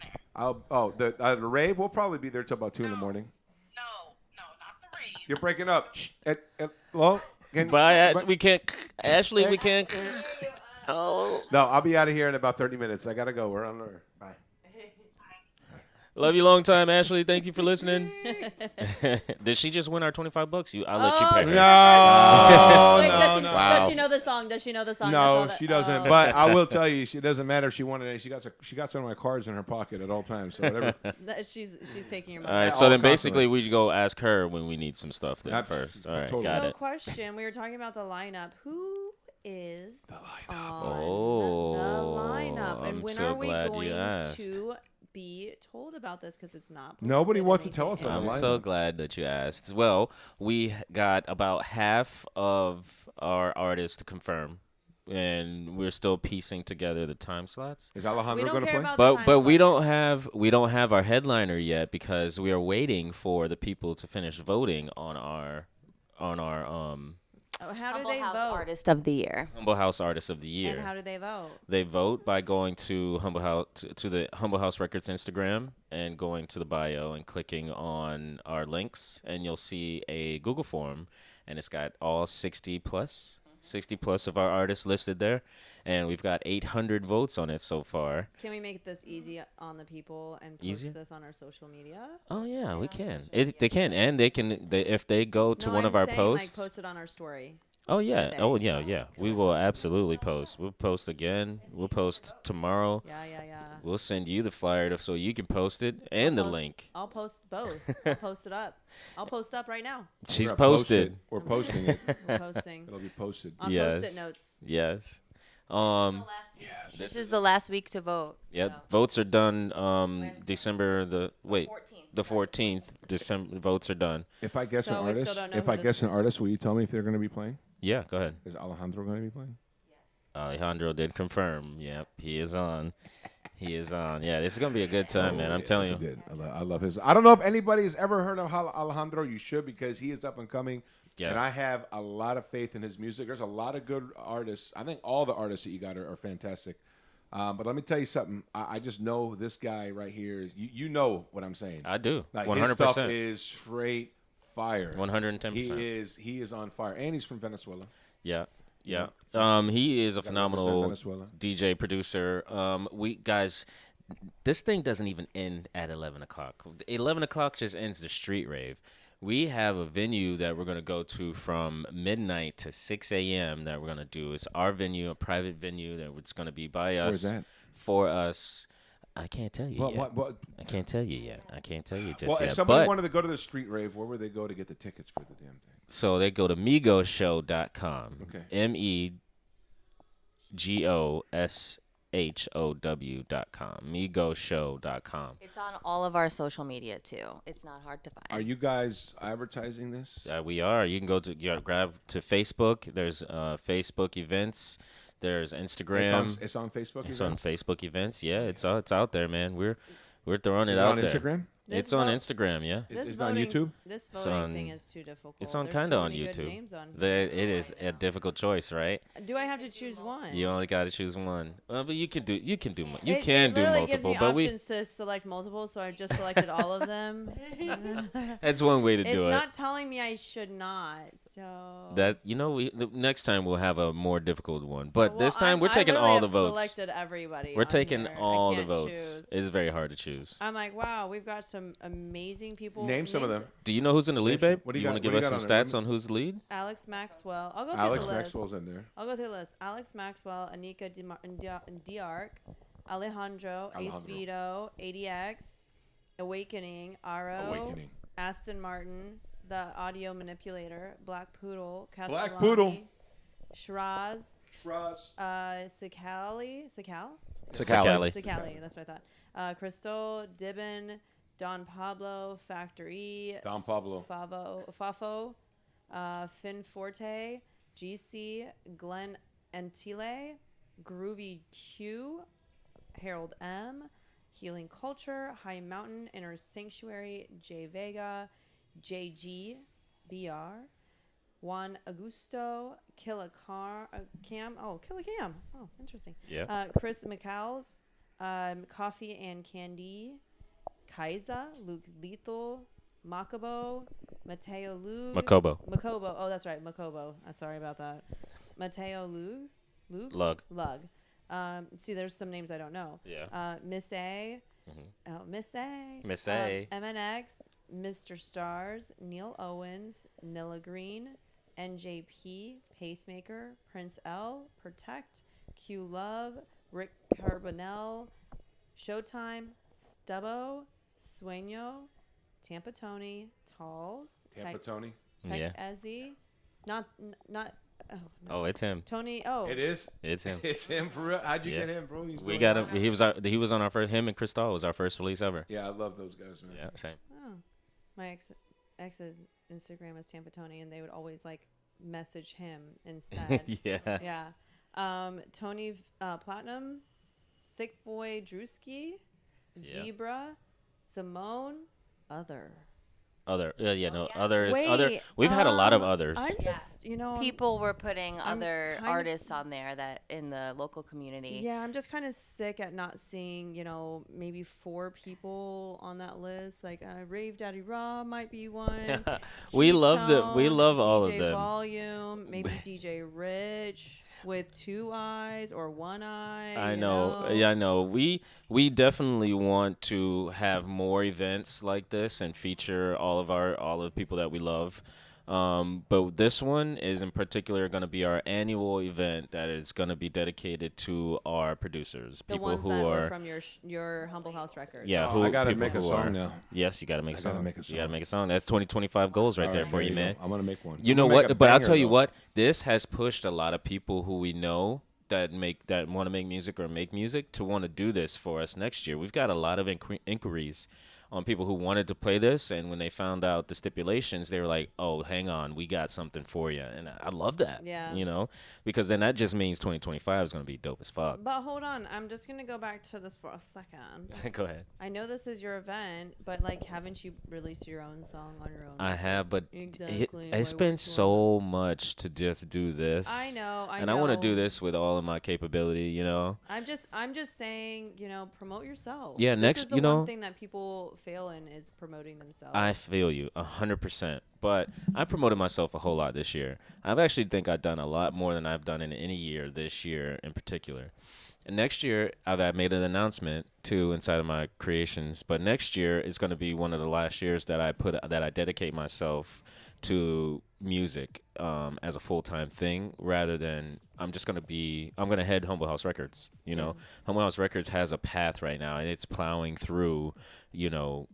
there?
The rave will probably be there till about 2 in the morning.
No, not the rave.
You're breaking up. Shh. Hello.
bye. We can't. Ashley, we can't. Oh.
No, I'll be out of here in about 30 minutes. I gotta go. We're on there. Bye.
Love you long time, Ashley. Thank you for listening. Did she just win our $25? I'll let you pay her.
No,
Wait,
no,
does she,
no.
does she know the song? Does she know the song?
No,
That's all
she
that-
doesn't.
oh.
But I will tell you, she doesn't matter if she wanted it. She got some of my cards in her pocket at all times. So whatever.
She's taking your
All
money.
right, so
all
then basically
constantly.
we go ask her when we need some stuff then
Yep.
first. All right,
Totally.
got
So
it.
question, we were talking about the lineup. Who is on
Oh,
the lineup? And
I'm
when
so
are we
glad you
going
asked.
to be told about this? Because it's not.
Nobody
posted
wants to tell us
anything.
about
I'm
the
so
lineup.
glad that you asked. Well, we got about half of our artists to confirm, and we're still piecing together the time slots.
Is
We
Alejandro
don't
going to
care
play?
about the time
But we
slot.
don't have our headliner yet because we are waiting for the people to finish voting on our
Oh, how do
Humble
they
House
vote?
Artist of the Year.
Humble House Artist of the Year.
And how do they vote?
They vote by going to Humble House to the Humble House Records Instagram and going to the bio and clicking on our links, and you'll see a Google form, and it's got all 60 plus of our artists listed there, and we've got 800 votes on it so far.
Can we make this easy on the people and post
Easier?
this on our social media?
Oh yeah, we can. They can, and they can. If they go to
No,
one
I'm
of our
saying,
posts.
like, post it on our story.
Oh yeah.
today.
Oh yeah. We will absolutely post. We'll post again. We'll post tomorrow.
Yeah.
We'll send you the flyer so you can post it and the
Post-
link.
I'll post both. I'll post it up. I'll post up right now.
She's
We're gonna post
posted.
it. We're posting it.
I'm posting
It'll be posted.
on
Yes.
post-it notes.
Yes.
This is the last week to vote.
Yeah.
so.
Votes are done. December the 14th. December votes are done.
If I guess
So
an
we still
artist,
don't know
if
who
I
this
guess an
is.
artist, will you tell me if they're going to be playing?
Yeah. Go ahead.
Is Alejandro going to be playing?
Alejandro did confirm. Yep. He is on. He is on. Yeah. This is gonna be a good time, man. I'm telling you.
That's good. I love his. I don't know if anybody's ever heard of Alejandro. You should, because he is up and coming.
Yeah.
And I have a lot of faith in his music. There's a lot of good artists. I think all the artists that you got are fantastic. But let me tell you something. I just know this guy right here. You know what I'm saying.
I do.
Like
100%.
his stuff is straight fire.
110%.
He is on fire, and he's from Venezuela.
Yeah. Yeah. He is a phenomenal
Venezuela.
DJ producer. We guys, this thing doesn't even end at 11 o'clock. 11 o'clock just ends the street rave. We have a venue that we're gonna go to from midnight to 6 a.m. that we're gonna do. It's our venue, a private venue that it's gonna be by us,
Where's that?
for us. I can't tell you yet.
What?
I can't tell you yet. I can't tell you just
Well,
yet.
if somebody
But
wanted to go to the street rave, where would they go to get the tickets for the damn thing?
so they go to migoshow.com.
Okay.
MEGOSHOW.com. migoshow.com.
It's on all of our social media too. It's not hard to find.
Are you guys advertising this?
We are. You can go to grab to Facebook. There's Facebook events. There's Instagram.
It's on Facebook.
It's
you
on
guys?
Facebook events. Yeah, it's out there, man. We're throwing it
Is it
out
on
there.
Instagram?
It's on Instagram. Yeah.
This
Is it on
voting,
YouTube?
This
It's
voting thing
on-
is too difficult.
It's on
There's
kind
too
of on
many good
YouTube.
names on
It is a difficult choice, right?
Do I have to choose one?
You only got to choose one. Well, but you can do
It
do
literally gives
multiple,
me
but we
options to select multiple, so I just selected all of them.
that's one way to
It's
do it.
not telling me I should not. So
That the next time we'll have a more difficult one, but
Well,
this time we're
I
taking
literally
all the
have
votes.
Selected everybody.
We're
on
taking
here. I
all the
can't
votes.
choose.
It's very hard to choose.
I'm like, wow, we've got some amazing people.
Name some of
Names-
them.
Do you know who's in the lead, babe?
What do
you
you
want to
got-
give
what
us
do
some
you got
stats
on
on who's lead?
Alex Maxwell. I'll go through
Alex
the list.
Maxwell's in there.
I'll go through the list. Alex Maxwell, Anika Diarc, Alejandro, Ace
Alejandro.
Vito, ADX, Awakening, Aro,
Awakening.
Aston Martin, The Audio Manipulator, Black Poodle,
Black
Castellani,
Poodle.
Shiraz,
Trust.
Sakali,
Sakali.
Sakali, that's what I thought. Crystal, Dibben, Don Pablo, Factory,
Don Pablo.
Fafo, Finn Forte, GC, Glenn Antile, Groovy Q, Harold M, Healing Culture, High Mountain, Inner Sanctuary, J Vega, JG, BR, Juan Augusto, Killa Cam. Oh, Killa Cam. Oh, interesting.
Yeah.
Chris McCalls, Coffee and Candy, Kaiza, Luke Lethal, Makobo, Mateo Lug.
Makobo.
Makobo. Oh, that's right. Makobo. Sorry about that. Mateo Lug.
Lug.
See, there's some names I don't know.
Yeah.
Miss A.
Mhm.
Oh, Miss A.
Miss A.
MNX. Mr. Stars. Neil Owens. Nilla Green. NJP, Pacemaker, Prince L, Protect, Q Love, Rick Carbonell, Showtime, Stubbo, Sueño, Tampa Tony, Talls,
Tampa Tony.
Tech
Yeah.
Ezzy, not. Oh, no.
Oh, it's him.
Tony. Oh,
It is.
It's him.
It's him for real. How'd you
Yeah.
get him, bro? He's
We
doing
got
it.
him. He was on our first. Him and Cristal was our first release ever.
Yeah, I love those guys, man.
Yeah, same.
Oh, my ex's Instagram is Tampa Tony, and they would always like message him instead.
Yeah.
Yeah. Tony Platinum, Thick Boy Drewski,
Yeah.
Zebra, Simone, Other.
Other. Other.
Wait,
Other. We've had a lot of others.
I'm
Yeah.
just, you know,
People were putting
I'm
other
kind of
artists on there that in the local community.
yeah, I'm just kind of sick at not seeing, you know, maybe 4 people on that list. Like Rave Daddy Raw might be one.
We love all of
DJ
them.
Volume, maybe DJ Rich with 2 eyes or 1 eye.
I
you
know. Yeah, I know. We definitely want to have more events like this and feature all the people that we love. But this one is in particular going to be our annual event that is going to be dedicated to our producers,
The
people
ones
who
that were
are
from your Humble House record.
yeah.
Oh, I gotta
people
make a
who
song
are-
now.
Yes, you got to make a
I
song.
gotta make a
You got to
song.
make a song. That's 2025 goals right
All
there
right,
for
there
you,
go.
man.
I'm gonna make one.
You
I'm
know
gonna make
what?
a
But I'll
banger,
tell you
though.
what. This has pushed a lot of people who we know that want to make music or make music to want to do this for us next year. We've got a lot of inquiries on people who wanted to play this, and when they found out the stipulations, they were like, "Oh, hang on, we got something for you." And I love that.
Yeah.
You know, because then that just means 2025 is going to be dope as fuck.
But hold on, I'm just gonna go back to this for a second.
Go ahead.
I know this is your event, but like, haven't you released your own song on your own?
I have, but
Exactly.
it's
Why
been
would you
so much to just do this.
I know.
And I want to do this with all of my capability, you know.
I'm just saying, you know, promote yourself.
Yeah,
this
next-
is the
you
one
know-
thing that people fail in is promoting themselves.
I feel you 100%. But I promoted myself a whole lot this year. I actually think I've done a lot more than I've done in any year this year in particular. And next year, I've made an announcement too inside of my creations. But next year is going to be one of the last years that I dedicate myself to music as a full-time thing, rather than I'm going to head Humble House Records. You know, Humble House Records has a path right now, and it's plowing through, you know,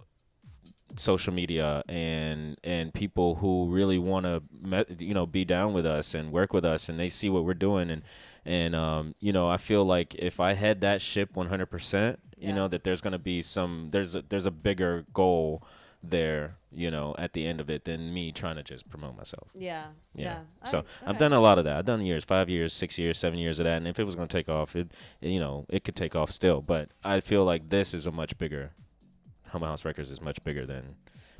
social media and people who really want to be down with us and work with us, and they see what we're doing, and you know, I feel like if I had that ship 100%, you know, that there's going to be there's a bigger goal there, you know, at the end of it than me trying to just promote myself.
Yeah.
So I've done a lot of that. I've done 5 years, 6 years, 7 years of that, and if it was going to take off, it could take off still, but I feel like this is a much bigger Humble House Records is much bigger than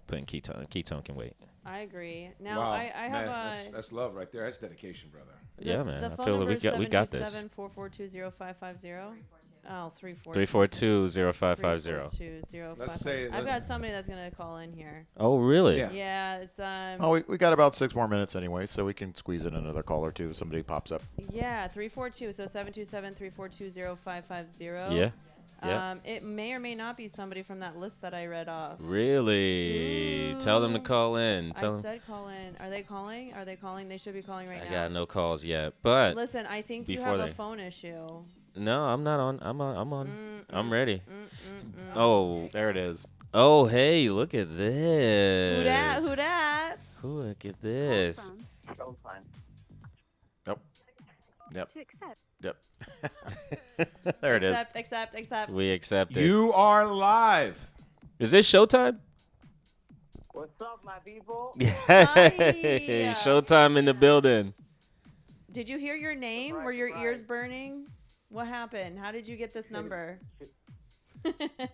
putting Ketone. Ketone can wait.
I agree. Now
Wow,
I have
man,
a
that's love right there. That's dedication, brother.
Yeah, man.
The
I
phone
feel
number
like we got this.
727-442-0550. Oh,
342-0550.
Let's say
I've got somebody that's gonna call in here.
Oh, really?
Yeah.
Yeah, it's
Oh, we got about 6 more minutes anyway, so we can squeeze in another call or two if somebody pops up.
yeah, 342. So 727-342-0550.
Yeah. Yeah.
It may or may not be somebody from that list that I read off.
Really? Tell them to call in. Tell
I
them.
said call in. Are they calling? Are they calling? They should be calling right
I
now.
got no calls yet, but
Listen, I think you
before
have a
they-
phone issue.
no, I'm not on. I'm on. I'm ready. Oh,
There it is.
oh, hey, look at this.
Who dat? Who dat?
Look at this.
Yep. Yep. There it is.
Accept.
We accept it.
You are live.
Is this showtime?
What's up, my people?
Hey, showtime in the building.
Did you hear your name?
Surprise,
Were your
surprise.
ears burning? What happened? How did you get this number?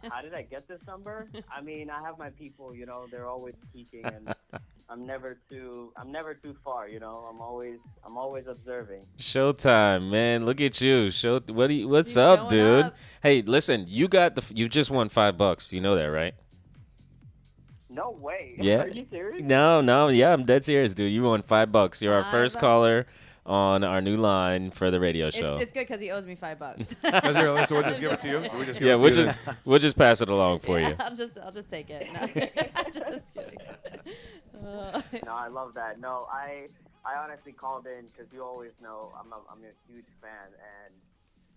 How did I get this number? I mean, I have my people, you know, they're always speaking, and I'm never too far, you know. I'm always observing.
Showtime, man. Look at you. What's
He's
up,
showing
dude?
up.
Hey, listen, you just won $5. You know that, right?
No way.
Yeah.
Are you serious?
No, yeah, I'm dead serious, dude. You won $5. You're our first
$5.
caller on our new line for the radio show.
It's good because he owes me $5.
That's really, so we'll just give it to you. We'll just give
Yeah,
it to
we'll
you
just we'll just pass it along for
Yeah,
you.
I'll just take it. No. I'm just kidding.
No, I love that. No, I honestly called in because you always know I'm a huge fan, and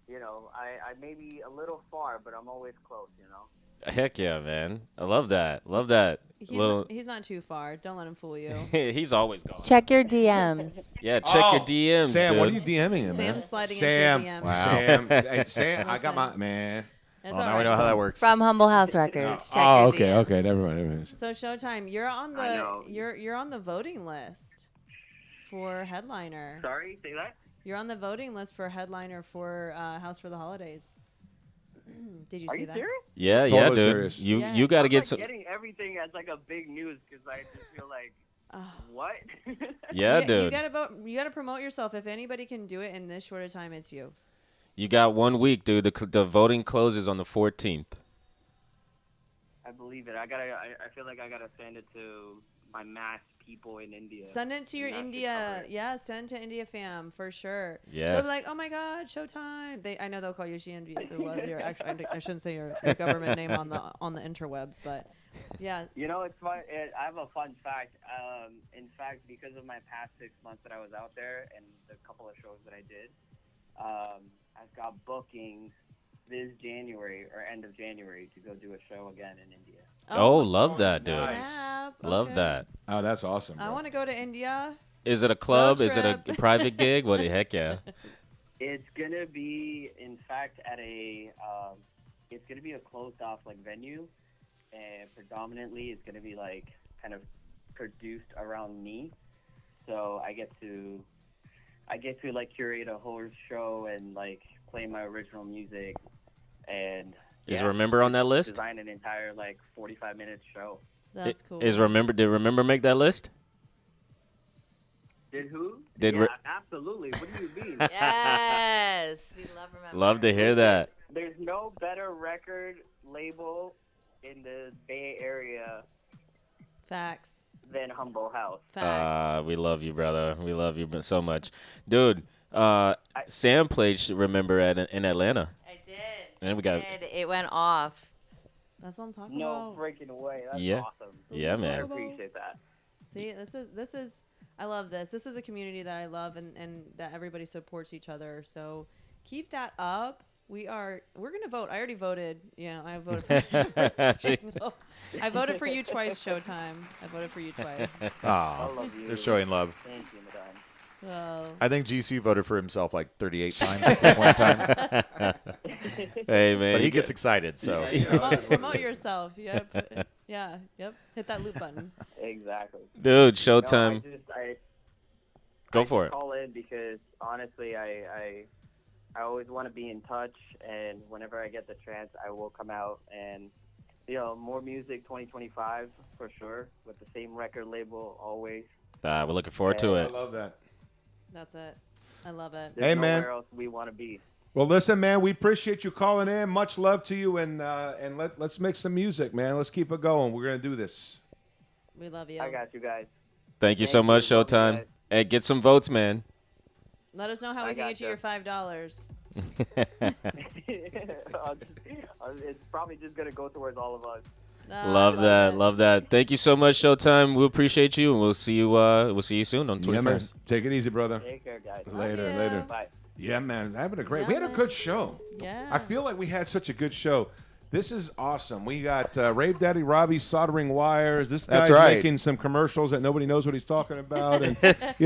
you know, I may be a little far, but I'm always close, you know.
Heck yeah, man. I love that. Love that.
He's not too far. Don't let him fool you.
He's always gone.
Check your DMs.
Yeah, check your DMs,
Sam,
dude.
what are you DMing him, man?
Sam's sliding
Sam,
into your DMs.
Wow.
Sam, hey, Sam, I got my man.
That's
Well,
all
now we
right.
know how that works.
From Humble House Records. Check
Oh,
your
okay,
DMs.
okay, never mind.
So Showtime, you're on
I know.
the you're on the voting list for headliner.
Sorry, say that.
You're on the voting list for headliner for House for the Holidays. Did you
Are
see
you
that?
serious?
Yeah,
Totally
yeah, dude.
serious.
You got to
I'm
get
like
some.
getting everything as like a big news because I just feel like, what?
Yeah,
You
dude.
gotta vote. You gotta promote yourself. If anybody can do it in this short a time, it's you.
You got 1 week, dude. The voting closes on the 14th.
I believe it. I feel like I gotta send it to my mass people in India.
Send it to your
And that should
India.
cover it.
Yeah, send to India fam for sure.
Yes.
They'll be like, oh my God, Showtime. I know they'll call you SheIndia. Well, I shouldn't say your government name on the interwebs, but yeah.
You know, it's fun. I have a fun fact. In fact, because of my past 6 months that I was out there and the couple of shows that I did, I've got bookings this January or end of January to go do a show again in India.
Oh, love that, dude.
Snap.
Love
Okay.
that.
Oh, that's awesome.
I
bro.
want to go to India.
Is it a club? Is it a
trip.
private gig? What the heck, yeah.
It's gonna be, in fact, at a. It's gonna be a closed off like venue, and predominantly it's gonna be like kind of produced around me. So I get to like curate a whole show and like play my original music, and
Is Remember on that list?
design an entire like 45-minute show.
That's cool.
Did Remember make that list?
Did who?
Did
yeah,
Re-
absolutely. What do you mean?
Yes. We love Remember.
Love to hear that.
There's no better record label in the Bay Area
Facts.
than Humble House.
Facts.
We love you, brother. We love you so much. Dude, Sam played Remember in Atlanta.
I did.
And we got
It went off.
That's what I'm talking
No
about.
freaking way. That's
Yeah.
awesome.
Yeah,
I
man.
appreciate that.
See, this is I love this. This is a community that I love and that everybody supports each other. So keep that up. We're gonna vote. I already voted. I voted for I voted for you twice, Showtime. I voted for you twice.
Aw,
love you.
they're showing love.
Thank you, madame.
Well,
I think GC voted for himself like 38 times at one time,
Hey, man.
but he
you
gets
got-
excited. So
promote yourself. Yep. Hit that loop button.
Exactly.
Dude,
No,
Showtime. Go for it.
Call in because honestly, I always want to be in touch, and whenever I get the chance, I will come out and more music 2025 for sure with the same record label always.
We're looking forward to
I
it.
love that.
That's it. I love it.
There's
Hey,
nowhere
man.
else we want to be.
Well, listen, man, we appreciate you calling in. Much love to you, and let's make some music, man. Let's keep it going. We're gonna do this.
We love you.
I got you guys.
Thank you so
Thank
much,
you. Love you
Showtime.
guys.
Hey, get some votes, man.
Let us know how
I
we can get you your
gotcha.
$5.
It's probably just gonna go towards all of us.
Love that. Love that. Thank you so much, Showtime. We appreciate you, and we'll see you. We'll see you soon on
Yeah, man.
21st.
Take it easy, brother.
Take care, guys.
Later,
ya.
later.
Bye.
Yeah, man, having a great.
Yeah,
we had a
man.
good show.
Yeah.
I feel like we had such a good show. This is awesome. We got Rave Daddy Robbie soldering wires. This
That's
guy's
right.
making some commercials that nobody knows what he's talking about, and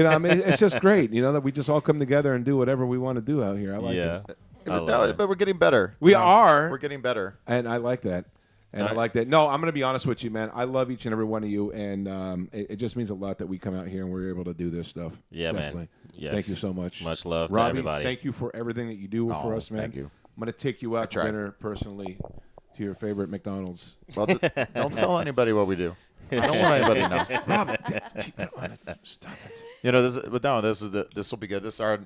I mean, it's just great. That we just all come together and do whatever we want to do out here. I like
Yeah.
it.
but we're getting better.
We are.
We're getting better.
And I like that. And I like that. No, I'm going to be honest with you, man. I love each and every one of you, and it just means a lot that we come out here and we're able to do this stuff.
Yeah,
Definitely.
man. Yes.
Thank you so much.
Much love to
Robbie,
everybody.
thank you for everything that you do for
Oh,
us, man.
thank you.
I'm going to take you out to
tried.
dinner personally to your favorite McDonald's.
Well, don't tell anybody what we do. I don't want anybody to know.
Robbie, stop it.
This will be good. This is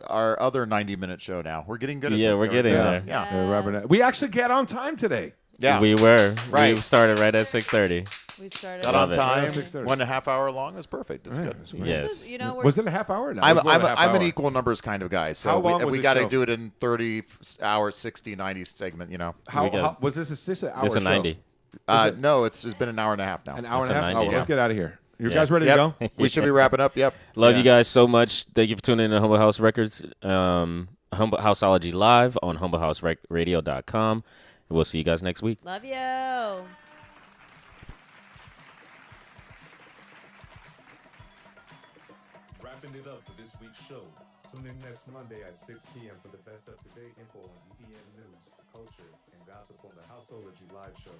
our other 90-minute show now. We're getting good at
Yeah,
this.
we're getting
Yeah.
there.
Yeah.
Robert, we actually get on time today.
Yeah.
We were.
Right.
We started right at 6:30.
We started.
Got
Love
on
it.
time.
6:30.
1.5 hour long is perfect. It's good.
Yes.
We're,
Was it a half hour? No,
I'm,
it was more
I'm,
than a half
I'm an
hour.
equal numbers kind of guy. So
How long was
we
the
got to
show?
do it in 30 hours, 60, 90 segment,
Was this an hour
It's a
show?
90.
No, it's been an hour and a half now.
An hour
It's
and a
a
half?
90,
Oh,
yeah.
let's get out of here. You
Yeah.
guys ready
Yep.
to go?
We should be wrapping up. Yep.
Love you guys so much. Thank you for tuning in to Humble House Records, Humble Houseology Live on humblehouseradio.com. We'll see you guys next week.
Love you.
Wrapping it up for this week's show. Tune in next Monday at 6 p.m. for the best up-to-date info on EDM news, culture, and gossip on the Houseology Live show.